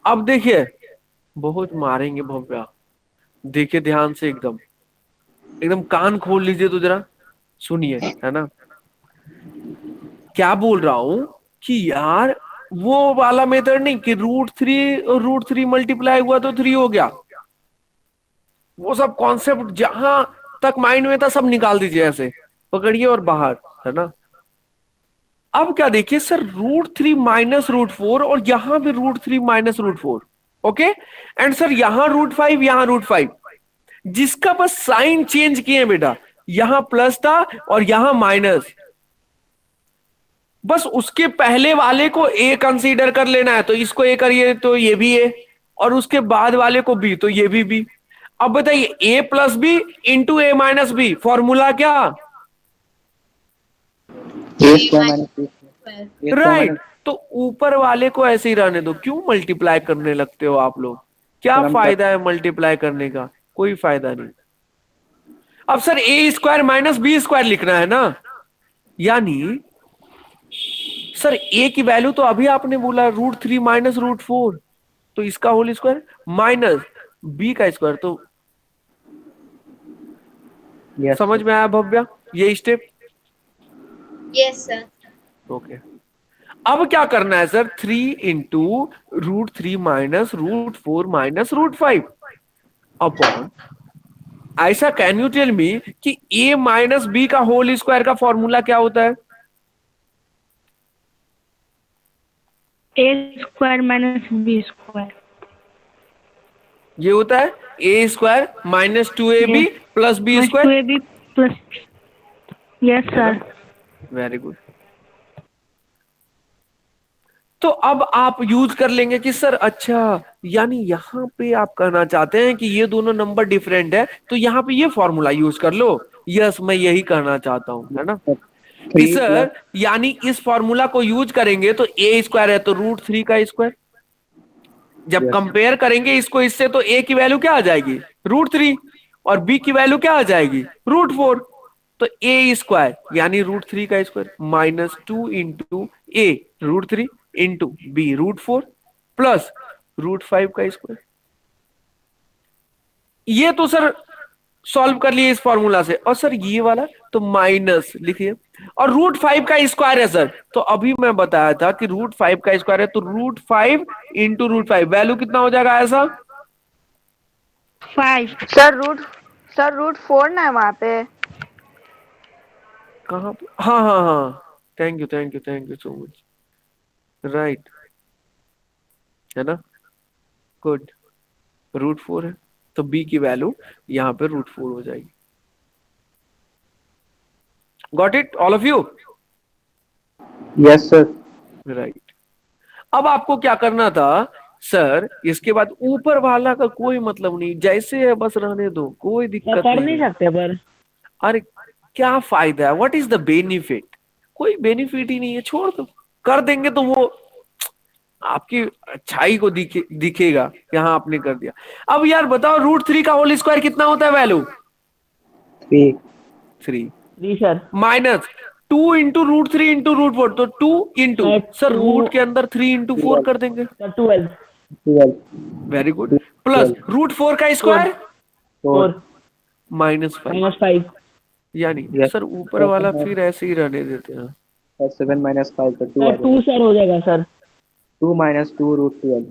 अब देखिए, बहुत मारेंगे भव्या, देखिए ध्यान से, एकदम एकदम कान खोल लीजिए तो जरा सुनिए, है ना? क्या बोल रहा हूं कि यार वो वाला मेथड नहीं कि √3 मल्टीप्लाई हुआ तो 3 हो गया, वो सब कॉन्सेप्ट जहां तक माइंड में था सब निकाल दीजिए, ऐसे पकड़िए और बाहर, है ना? अब क्या देखिए सर, √3 माइनस √4 और यहां भी √3 माइनस √4, ओके? एंड सर यहां √5 यहां √5, जिसका बस साइन चेंज किए बेटा, यहां प्लस था और यहां माइनस, बस उसके पहले वाले को ए कंसीडर कर लेना है, तो इसको ए करिए तो ये भी ए, और उसके बाद वाले को बी तो ये भी बी। अब बताइए ए plus b into a minus B, formula क्या? राइट, तो ऊपर वाले को ऐसे ही रहने दो, क्यों मल्टीप्लाई करने लगते हो आप लोग? क्या फायदा है मल्टीप्लाई करने का? कोई फायदा नहीं। अब सर a² माइनस b² लिखना है ना, यानी सर a की वैल्यू तो अभी आपने बोला √3 माइनस √4, तो इसका होल स्क्वायर माइनस b का स्क्वायर, तो Yes, समझ में आया भव्या ये स्टेप? Yes, sir. ओके अब क्या करना है sir, 3 into √3 minus √4 minus √5 upon, ऐसा कैन यू टेल मी कि a माइनस बी का होल स्क्वायर का फॉर्मूला क्या होता है? ए स्क्वायर माइनस बी स्क्वायर। ये होता है a square minus 2ab plus B square. 2ab plus, yes sir. Very good. तो अब आप यूज कर लेंगे कि सर अच्छा, यानी यहाँ पे आप कहना चाहते हैं कि ये दोनों नंबर डिफरेंट है तो यहाँ पे ये फॉर्मूला यूज कर लो। यस, मैं यही कहना चाहता हूँ, है ना कि सर यानी इस फॉर्मूला को यूज करेंगे तो a स्क्वायर है तो √3 का स्क्वायर, जब कंपेयर करेंगे इसको इससे तो a की वैल्यू क्या आ जाएगी √3 और b की वैल्यू क्या आ जाएगी √4, तो a स्क्वायर यानी √3 का square minus 2 into a √3 into b √4 plus √5 का स्क्वायर। ये तो सर सॉल्व कर लिए इस फॉर्मूला से, और सर ये वाला तो माइनस लिखिए, और √5 का स्क्वायर है सर, तो अभी मैं बताया था कि √5 का स्क्वायर है तो √5 इंटू √5 वैल्यू कितना हो जाएगा ऐसा 5। सर रूट 4 ना है वहाँ पे। कहाँ पे? हाँ हाँ हाँ, thank you so much, right है ना, गुड। √4 है तो b की वैल्यू यहाँ पे √4 हो जाएगी। Got it all of you? Yes sir. Right. अब आपको क्या करना था सर, इसके बाद ऊपर वाला का कोई मतलब नहीं, जैसे है बस रहने दो, कोई दिक्कत कर नहीं नहीं है। सकते पर। अरे क्या फायदा है, व्हाट इज द बेनिफिट? कोई बेनिफिट ही नहीं है, छोड़ दो। कर देंगे तो वो आपकी अच्छाई को दिखेगा, यहाँ आपने कर दिया। अब यार बताओ √3 का होल स्क्वायर कितना होता है वैल्यू 3 जी सर। माइनस 2 इंटू √3 इंटू √4, तो 2 इंटू सर रूट के अंदर 3 इंटू 4 कर देंगे 12 वेरी गुड, प्लस √4 का स्क्वायर 4 -5 यानी सर ऊपर वाला फिर ऐसे ही रहने देते हैं। 7 माइनस 5 तो 2 सर हो जाएगा सर। 2 माइनस 2 √12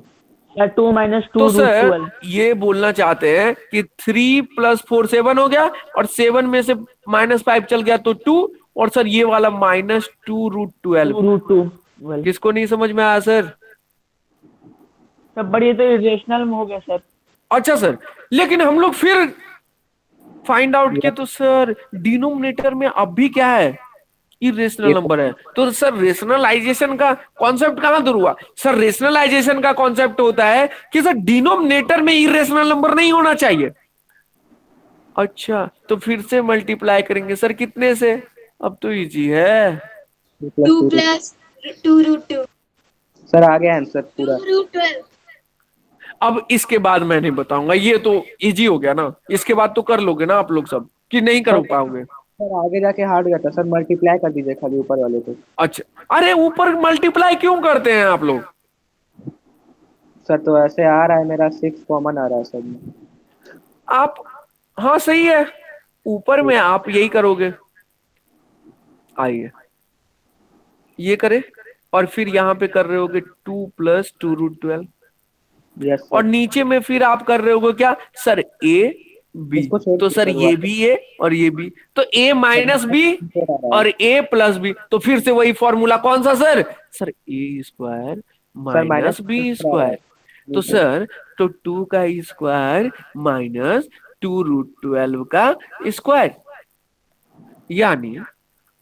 सर 2 माइनस 2 तो सर √12। ये बोलना चाहते हैं कि 3 + 4 7 हो गया, और 7 में से -5 चल गया तो 2, और सर ये वाला -2 √12 किसको नहीं समझ में आया सर? सब बढ़िया, तो इरेशनल में हो गया सर। अच्छा सर, लेकिन हम लोग फिर फाइंड आउट किया तो सर डिनोमिनेटर में अब भी क्या है इरेशनल नंबर है, तो सर रेशनलाइजेशन का कॉन्सेप्ट कहां दूर हुआ? सर रेशनलाइजेशन का कॉन्सेप्ट होता है कि सर डिनोमिनेटर में इरेशनल नंबर नहीं होना चाहिए। अच्छा, तो फिर से मल्टीप्लाई करेंगे सर कितने से? अब तो इजी है, 2 + 2 √2 सर आ गया आंसर पूरा। 2 √12। अब इसके बाद मैं नहीं बताऊंगा, ये तो इजी हो गया ना, इसके बाद तो कर लोगे ना आप लोग सब कि नहीं कर पाओगे? सर आगे जाके हार्ड जाता सर, मल्टीप्लाई कर दीजिए खाली ऊपर वाले को। अच्छा, अरे ऊपर मल्टीप्लाई क्यों करते हैं आप लोग? सर तो ऐसे आ रहा है, मेरा 6 कॉमन आ रहा है सर में। आप हाँ सही है, ऊपर में आप यही करोगे। आइए ये करें, और फिर यहाँ पे कर रहे होगे 2 + 2 √12, यस और नीचे में फिर आप कर रहे होगे क्या सर a b, तो सर ये भी a और ये भी, तो a माइनस b और a प्लस b, तो फिर से वही फॉर्मूला कौन सा sir? Sir a square minus b square, तो सर तो 2 का स्क्वायर माइनस 2 √12 का स्क्वायर, यानी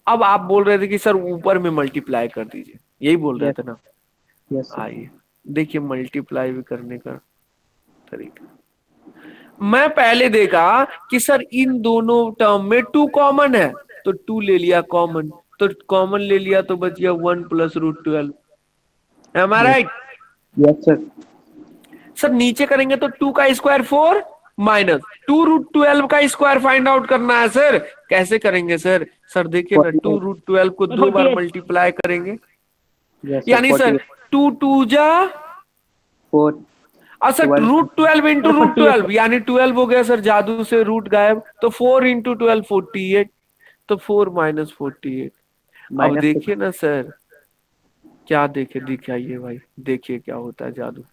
अब आप बोल रहे थे कि सर ऊपर में मल्टीप्लाई कर दीजिए, यही बोल रहे थे ना? यस आइए देखिए मल्टीप्लाई भी करने का तरीका। मैं पहले देखा कि सर इन दोनों टर्म में 2 कॉमन है, तो 2 ले लिया कॉमन, तो कॉमन ले लिया तो बच गया 1 + √12। M I right? Yes sir. Sir नीचे करेंगे तो 2 का स्क्वायर 4 माइनस 2 √12 का स्क्वायर फाइंड आउट करना है सर। कैसे करेंगे सर? सर देखिए ना, 2 √12 को 2 बार मल्टीप्लाई करेंगे, यानी सर 2 × 2 = 4 अच्छा, रूट 12 इंटू रूट 12 यानी 12 हो गया सर, जादू से रूट गायब, तो 4 इंटू 12 48, तो 4 माइनस 48। अब देखिए ना सर, क्या देखे दिखाइए भाई, देखिए क्या होता है जादू।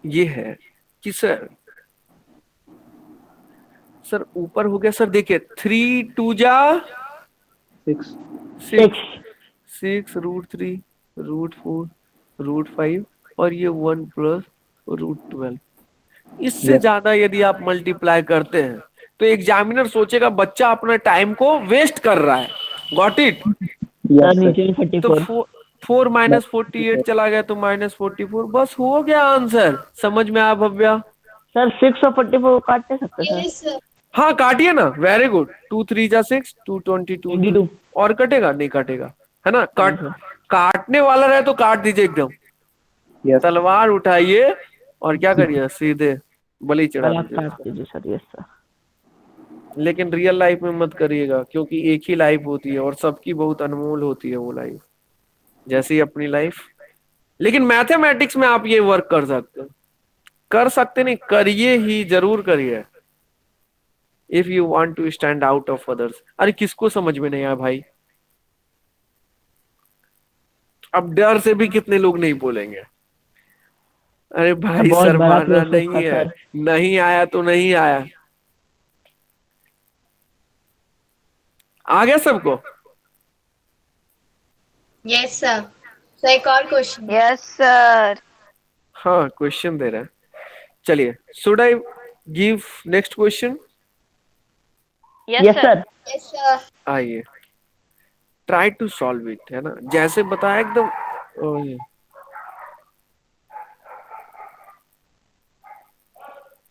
ये है कि सर ऊपर हो गया सर, देखिए 3 2 जा 6 6 रूट 3 रूट 4 रूट 5 और ये 1 प्लस रूट 12। इससे ज्यादा यदि आप मल्टीप्लाई करते हैं तो एग्जामिनर सोचेगा बच्चा अपना टाइम को वेस्ट कर रहा है। Got it? तो 4 माइनस 48 चला गया तो माइनस 44, बस हो गया आंसर। समझ में आया भव्या? सर 6 और 44 काट नहीं सकते सर? Yes, sir. हाँ काटिए ना, वेरी गुड। 2 3 जा 6 2 22 और कटेगा? नहीं कटेगा, है ना? काटने वाला रहे तो काट दीजिए एकदम। तलवार उठाइए और क्या करिए, सीधे बलि चढ़ा दीजिए सर। Yes sir. लेकिन रियल लाइफ में मत करिएगा, क्योंकि एक ही लाइफ होती है और सबकी बहुत अनमोल होती है वो लाइफ, जैसी अपनी लाइफ। लेकिन मैथमेटिक्स में आप ये वर्क कर सकते नहीं, करिए ही, जरूर करिए, if you want to stand out of others. अरे किसको समझ में नहीं आया भाई? अब डर से भी कितने लोग नहीं बोलेंगे, अरे भाई सर मानना नहीं है, नहीं आया तो नहीं आया। आ गया सबको? Yes, sir. So एक और क्वेश्चन। Yes, sir. हाँ क्वेश्चन दे रहा है, चलिए। Should I give next question? Yes sir. Yes, sir. आइए, ट्राई टू सॉल्व इट, है ना, जैसे बताया एकदम।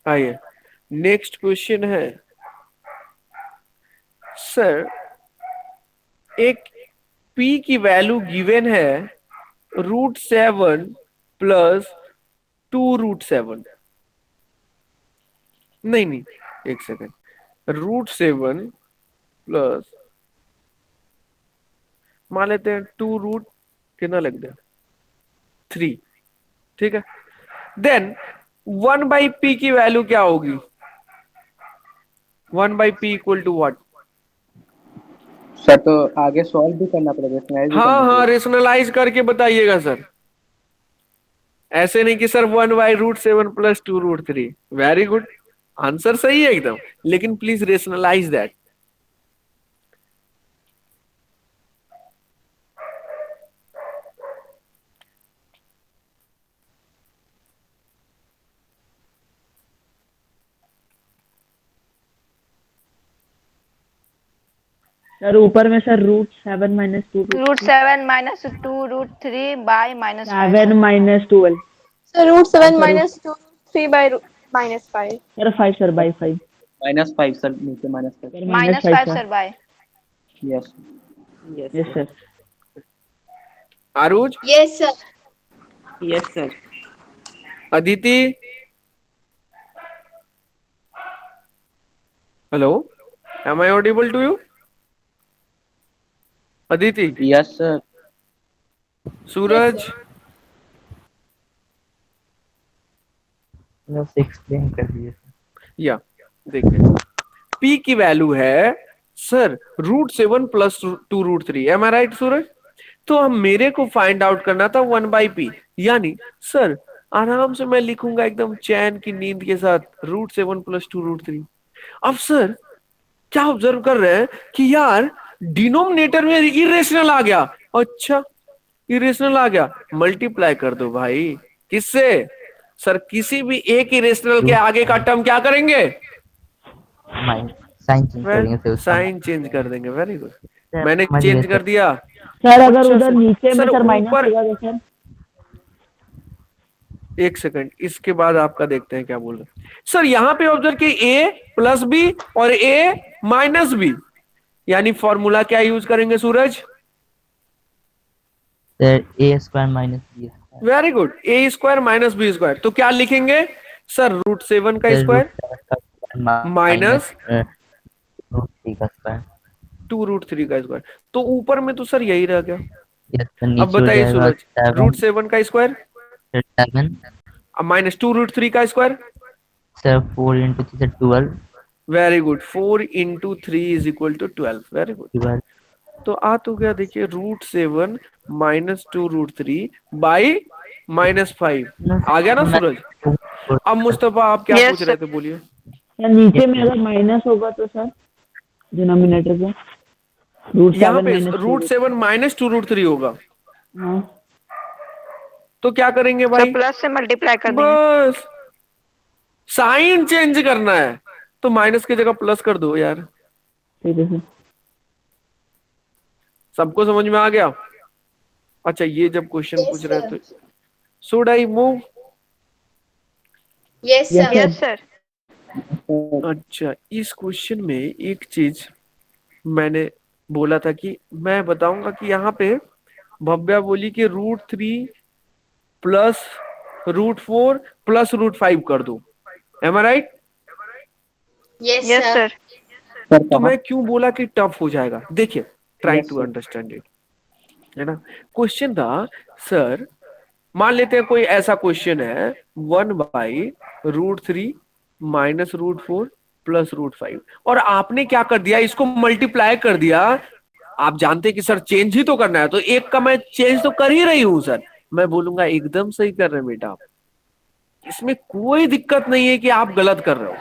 आइए, नेक्स्ट क्वेश्चन है सर, एक p की वैल्यू गिवन है √7 प्लस 2√7। नहीं, एक सेकेंड, √7 प्लस, मान लेते हैं 2 रूट कितना लग गया 3, ठीक है। देन 1/p की वैल्यू क्या होगी? 1/p equal to what? Sir तो आगे सॉल्व भी करना पड़ेगा। हाँ रेशनलाइज करके बताइएगा सर, ऐसे नहीं कि sir 1/√7 plus 2√3। Very good, answer सही है एकदम, लेकिन प्लीज रेशनलाइज दैट। सर ऊपर में sir √7 minus 2 √7 minus 2 √3 by minus 7 minus 12 So √7 minus 2 3 by minus 5. Sir 5 sir by 5 -5 sir, नीचे -5 Minus 5 sir by. Yes yes sir. Aruj? Yes, sir. Yes sir. Aditi? Hello, am I audible to you? Aditi? Yes sir. Suraj? Explain कर दिए। या देखिए, p की value है sir √7 plus 2√3, M I right सूरज? तो हम मेरे को फाइंड आउट करना था 1/p, यानी सर आराम से मैं लिखूंगा एकदम चैन की नींद के साथ √7 प्लस 2√3। अब सर क्या ऑब्जर्व कर रहे हैं कि यार डिनोमिनेटर में इरेशनल आ गया। अच्छा, इरेशनल आ गया, मल्टीप्लाई कर दो भाई। किससे? सर किसी भी एक इरेशनल के आगे का टर्म क्या करेंगे? साइन चेंज करेंगे, साइन चेंज कर देंगे। वेरी गुड, मैंने चेंज कर दिया सर। अगर उधर नीचे में सर माइनस होगा तो सर? एक सेकंड, इसके बाद आपका देखते हैं क्या बोल रहे हैं सर। यहाँ पे ऑब्जर्व कि a प्लस बी और a माइनस बी, यानी फॉर्मूला क्या यूज करेंगे Suraj? Sir a² minus b। Very good, a² minus b square. तो क्या लिखेंगे सर? √7 का स्क्वायर माइनस √3 का स्क्वायर 2√3 का स्क्वायर, तो ऊपर में तो सर यही रह गया। Yes, sir, अब नीचे हो बताइए जाएगा सूरज, √7 का स्क्वायर 7, अब माइनस 2√3 का square. Sir 4 into 3 is 12, very good, 4 into 3 is equal to 12। Very good. 12. तो आ तो गया, देखिए √7 माइनस 2√3 बाई -5 आ गया ना सूरज। अब मुस्तफा आप क्या पूछ रहे थे, बोलिए। सर नीचे में अगर माइनस होगा तो सर डिनोमिनेटर पे यहाँ पे √7 माइनस 2√3 होगा, हाँ तो क्या करेंगे भाई, प्लस से मल्टीप्लाई कर देंगे। बस साइन चेंज करना है तो माइनस की जगह प्लस कर दो यार। ठीक है सर। सबको समझ में आ गया? अच्छा, ये जब क्वेश्चन Yes, पूछ रहे sir. थे, should I move? Yes, sir. Yes, sir. अच्छा, इस क्वेश्चन में एक चीज मैंने बोला था कि मैं बताऊंगा कि यहाँ पे भव्या बोली कि √3 प्लस √4 प्लस √5 कर दो। Am I right? Yes, yes sir. Sir. तो मैं क्यों बोला कि टफ हो जाएगा, देखिए ट्राई टू अंडरस्टैंड इट, है ना। क्वेश्चन था सर, मान लेते हैं कोई ऐसा क्वेश्चन है 1/√3 माइनस √4 प्लस √5, और आपने क्या कर दिया, इसको मल्टीप्लाई कर दिया। आप जानते कि सर चेंज ही तो करना है, तो एक का मैं चेंज तो कर ही रही हूं सर। मैं बोलूंगा एकदम सही कर रहे हैं बेटा आप, इसमें कोई दिक्कत नहीं है कि आप गलत कर रहे हो।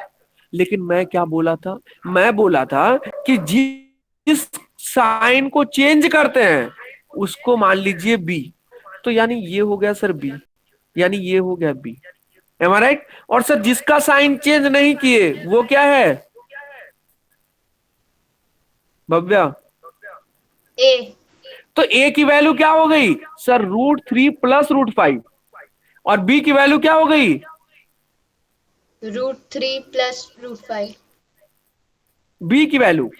लेकिन मैं क्या बोला था, मैं बोला था कि जिस साइन को चेंज करते हैं उसको मान लीजिए बी, तो यानी ये हो गया सर बी, यानी ये हो गया बी। M I right? और सर जिसका साइन चेंज नहीं किए वो क्या है भव्या? A. तो ए की वैल्यू क्या हो गई सर, √3 प्लस √5, और बी की वैल्यू क्या हो गई, √3 plus √5. बी की वैल्यू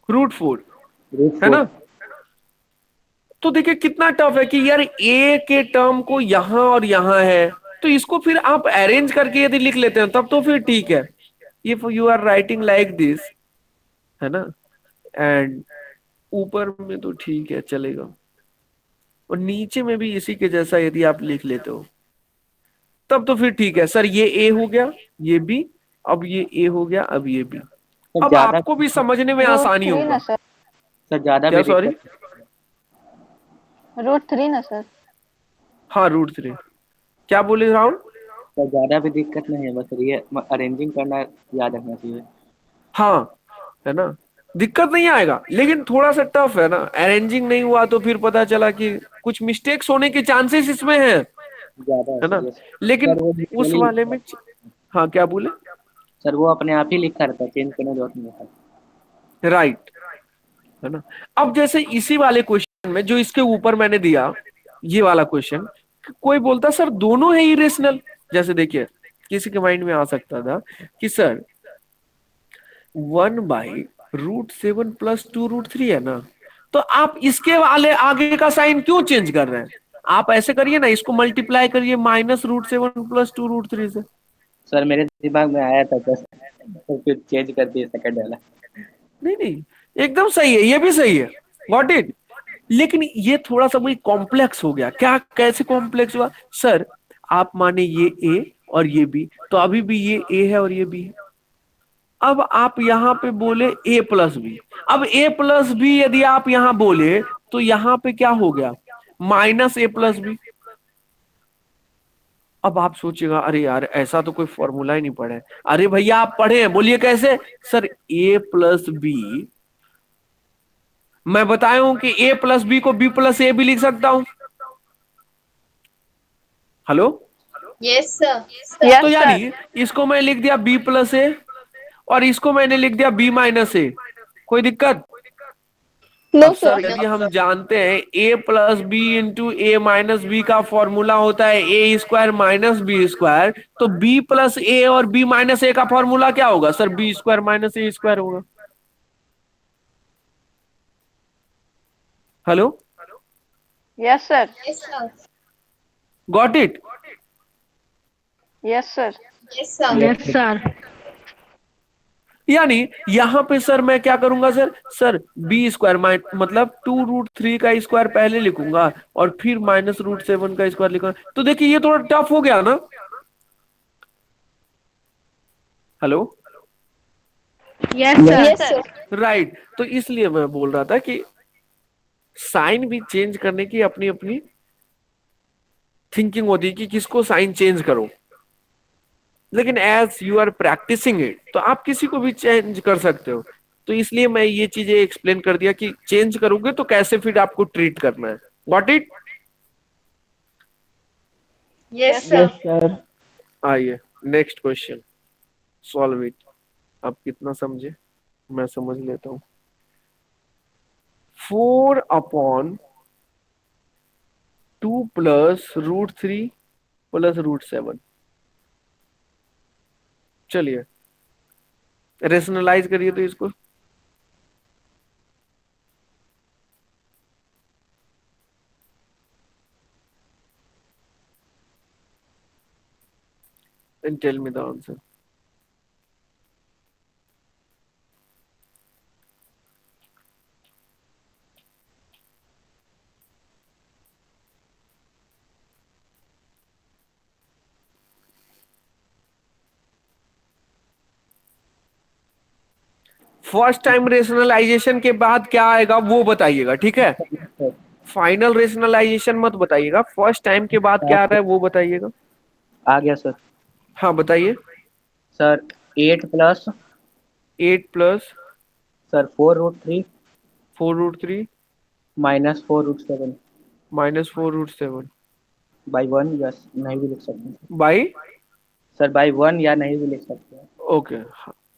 √4, है ना। तो देखिए कितना टफ है कि यार ए के टर्म को यहां और यहां है, तो इसको फिर आप अरेंज करके यदि लिख लेते हैं तब तो फिर ठीक है, if you are writing like this, है ना, एंड ऊपर में तो ठीक है चलेगा, और नीचे में भी इसी के जैसा यदि आप लिख लेते हो तब तो फिर ठीक है सर। ये ए हो गया, ये बी, अब ये ए हो गया, अब ये बी। अब आपको भी समझने में आसानी होगा सर ज्यादा क्या, भी सॉरी √3 ना सर। हाँ √3 क्या बोले राहुल? सर ज्यादा भी दिक्कत नहीं है, बस ये अरेंजिंग करना याद रखना चाहिए। हाँ, है ना, दिक्कत नहीं आएगा, लेकिन थोड़ा सा टफ है ना। अरेंजिंग नहीं हुआ तो फिर पता चला कि कुछ मिस्टेक्स होने के चांसेस इसमें हैं, है ना। लेकिन उस वाले में हाँ क्या बोले सर, वो अपने आप ही लिखा रहता है, चेंज करने की जरूरत नहीं होता। राइट, है ना। अब जैसे इसी वाले क्वेश्चन में जो इसके ऊपर मैंने दिया, ये वाला क्वेश्चन, कोई बोलता सर दोनों है इरेशनल। जैसे देखिए किसी के माइंड में आ सकता था कि सर 1/√7 प्लस 2√3 है ना, तो आप इसके वाले आगे का साइन क्यों चेंज कर रहे हैं? आप ऐसे करिए ना, इसको मल्टीप्लाई करिए -√7 प्लस 2√3 से। सर मेरे दिमाग में आया था बस, तो फिर चेंज कर दिए सेकंड वाला। नहीं, एकदम सही है, ये भी सही है, गॉट इट। लेकिन ये थोड़ा सा वही कॉम्प्लेक्स हो गया। क्या, कैसे कॉम्प्लेक्स हुआ सर? आप माने ये ए और ये बी, तो अभी भी ये ए है और ये बी है। अब आप यहां पे बोले a प्लस बी, अब a प्लस बी यदि आप यहां बोले तो यहां पे क्या हो गया, -a प्लस बी। अब आप सोचिएगा अरे यार ऐसा तो कोई फॉर्मूला ही नहीं पढ़े। अरे भैया आप पढ़े हैं, बोलिए कैसे? सर a प्लस बी, मैं बताया हूं कि a प्लस बी को b प्लस ए भी लिख सकता हूं। Hello, Yes, sir. तो यानी इसको मैं लिख दिया b प्लस ए और इसको मैंने लिख दिया b माइनस ए, कोई दिक्कत? नो सर यदि हम जानते हैं a plus b into a minus b का फॉर्मूला होता है a square minus B square, तो b प्लस ए और b माइनस ए का फॉर्मूला क्या होगा sir? b square minus a square होगा। Hello, yes sir. Yes, sir. Got it? Yes sir. Yes, sir. Yes sir. यानी यहाँ पे sir मैं क्या करूंगा सर बी स्क्वायर मतलब 2√3 का स्क्वायर पहले लिखूंगा और फिर -√7 का स्क्वायर लिखूंगा। तो देखिए ये थोड़ा टफ हो गया ना। Hello, yes sir. राइट। तो इसलिए मैं बोल रहा था कि साइन भी चेंज करने की अपनी अपनी थिंकिंग होती है कि किसको साइन चेंज करो, लेकिन as you are practising it तो आप किसी को भी चेंज कर सकते हो। तो इसलिए मैं ये चीजें एक्सप्लेन कर दिया कि चेंज करोगे तो कैसे फिर आपको ट्रीट करना है। Got it? Yes, yes sir. Sir. आइए नेक्स्ट क्वेश्चन, सॉल्व इट। आप कितना समझे मैं समझ लेता हूं। 4/2 + √3 + √7। चलिए रेशनलाइज करिए तो इसको। and tell me the answer. First time rationalisation के बाद क्या आएगा वो बताइएगा, ठीक है? फाइनल रेशनलाइजेशन मत बताइएगा, फर्स्ट टाइम के बाद क्या आ रहा है वो बताइएगा। आ गया सर। हाँ बताइए sir 8 plus 8 plus sir 4√3 4√3 -4√7 -4√7 by 1 या नहीं भी लिख सकते हैं बाई सर, बाई 1 या नहीं भी लिख सकते हैं। ओके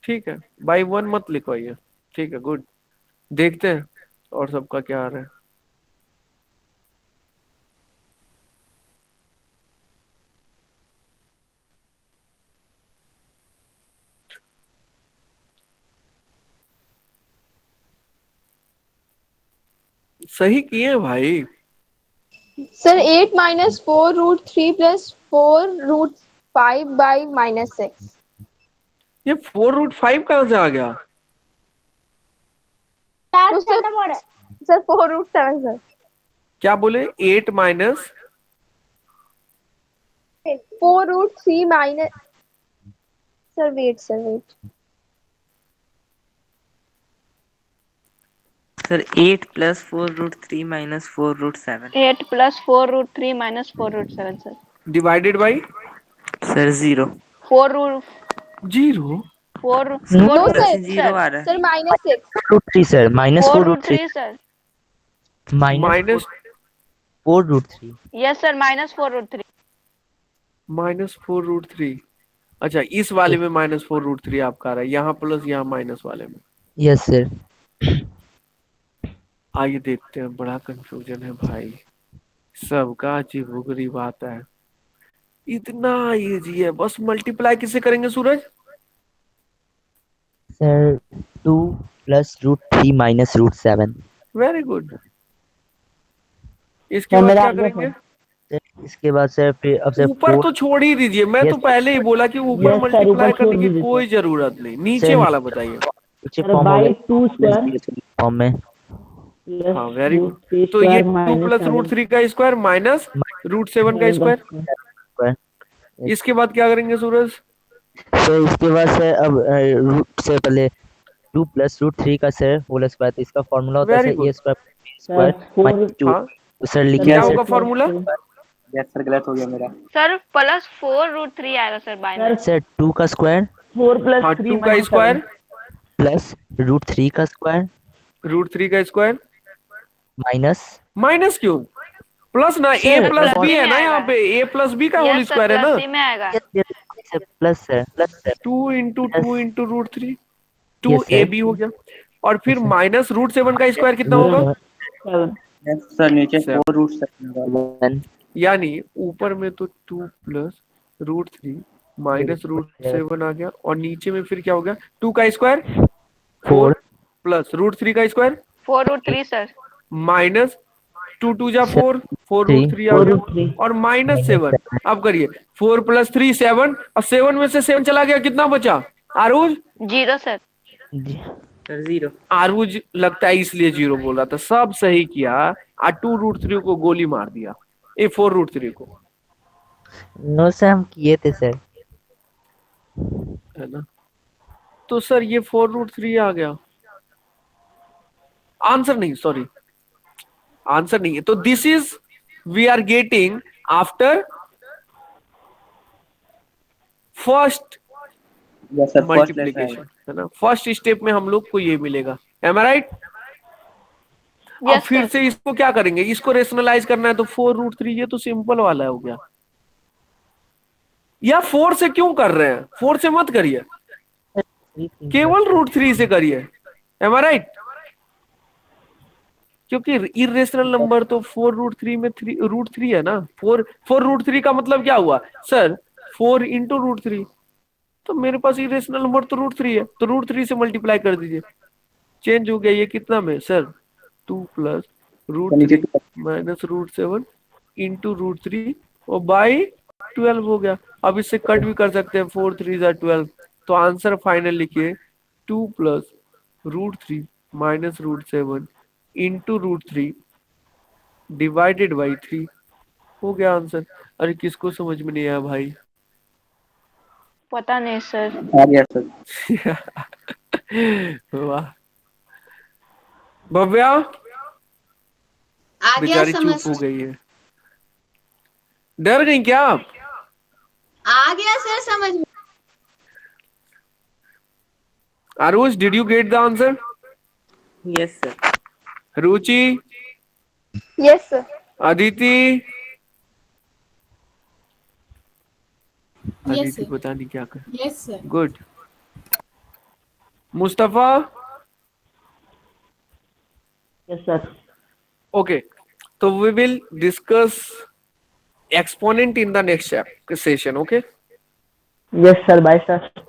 ठीक है, बाई 1 मत लिखवाइए, ठीक है गुड। देखते हैं और सबका क्या आ रहा है। सही किए भाई। Sir, 8 - 4√3 + 4√5 by -6. ये 4√5 कहाँ से आ गया? तो सर 4√7 सर। क्या बोले? 8 minus 4√3 minus. Sir, wait. Sir 8 + 4√3 - 4√7 8 + 4√3 - 4√7 sir. Divided by sir 0 0 4 No sir. 0 आ रहा है। Sir, -6. √3 sir, -4√3 4√3 sir. Minus -4√3। Yes sir, -4√3। -4√3। अच्छा इस वाले में -4√3 आपका आ रहा है, यहाँ प्लस यहाँ माइनस वाले में। Yes sir. आइए देखते हैं, बड़ा कंफ्यूजन है भाई, सबका अजीबोगरीब बात है। इतना इजी है, बस मल्टीप्लाई किससे करेंगे सूरज? सर 2 + √3 - √7। Very good. इसके बाद क्या करेंगे? इसके बाद सर फिर अब सर ऊपर तो छोड़ ही दीजिए, मैं तो पहले ही बोला कि ऊपर मल्टीप्लाई करने की कोई जरूरत नहीं, नीचे वाला बताइए। बाई 2 स्क्वायर फॉर्म में। हाँ वेरी गुड। तो ये 2 + √3 का स्क्वायर माइनस √7 का स्क्वायर। इसके बाद क्या करेंगे सूरज? सर इसके बाद सर अब रूट से पहले 2 + √3 का सर होल स्क्वायर, तो इसका फार्मूला होता है सर a स्क्वायर -2। तो सर लिखिए क्या होगा फार्मूला? यस सर, गलत हो गया मेरा। सर +4√3 आएगा सर बाय सर 2 का स्क्वायर 4 + 3 2 का स्क्वायर प्लस √3 का स्क्वायर √3 का स्क्वायर माइनस क्यों? प्लस ना, a + b है ना, यहाँ पे a + b का होल स्क्वायर है ना। में आएगा प्लस सर 2 × 2 × √3 2ab हो गया, और फिर माइनस √7 का स्क्वायर कितना होगा? सर नीचे 4√7। यानी ऊपर में तो 2 + √3 -√7 आ गया, और नीचे में फिर क्या हो गया? 2 का स्क्वायर 4 प्लस √3 का स्क्वायर 4√3 सर माइनस 2 × 2 = 4 4√3 आ गया, और -7। अब करिए 4 + 3 7, और 7 में से 7 चला गया, कितना बचा आरुज? 0 सर। जी सर 0। आरुज लगता है इसलिए 0 बोल रहा था। सब सही किया। 2√3 को गोली मार दिया, ये 4√3 को, नो सर हम किए थे सर। है ना। तो सर ये 4√3 आ गया। आंसर नहीं, सॉरी आंसर नहीं है। तो this is we are getting after first multiplication, है ना। फर्स्ट स्टेप में हम लोग को ये मिलेगा। M I right? अब फिर से इसको क्या करेंगे, इसको रेशनलाइज करना है तो 4√3, ये तो सिंपल वाला हो गया। या 4 से क्यों कर रहे हैं? 4 से मत करिए, केवल √3 से करिए। M I right? क्योंकि इरेशनल नंबर तो 4√3 में √3 है ना। 4√3 का मतलब क्या हुआ सर? 4 इंटू √3। तो मेरे पास इरेशनल नंबर तो √3 है, तो √3 से मल्टीप्लाई कर दीजिए। चेंज हो गया ये कितना में सर? 2 प्लस √3 माइनस √7 इंटू √3 और बाई 12 हो गया। अब इससे कट भी कर सकते हैं, 4 3 12। तो आंसर फाइनल लिखिए 2 plus √3 minus √7 into √3 divided by 3 हो गया आंसर। अरे किसको समझ में नहीं आया भाई? पता नहीं सर। आ गया सर। वाह भव्या, आ गया बेचारी समझ, चुप हो गई है। डर गई क्या आप? आ गया सर समझ में। Aarush, did you get the answer? Yes sir. Ruchi, yes sir. Aditi, Yes, Aditi sir. पता नहीं क्या कर। Yes, sir. Good. Mustafa, yes sir. Okay. तो we will discuss exponent in the next session. Okay yes sir, bye sir.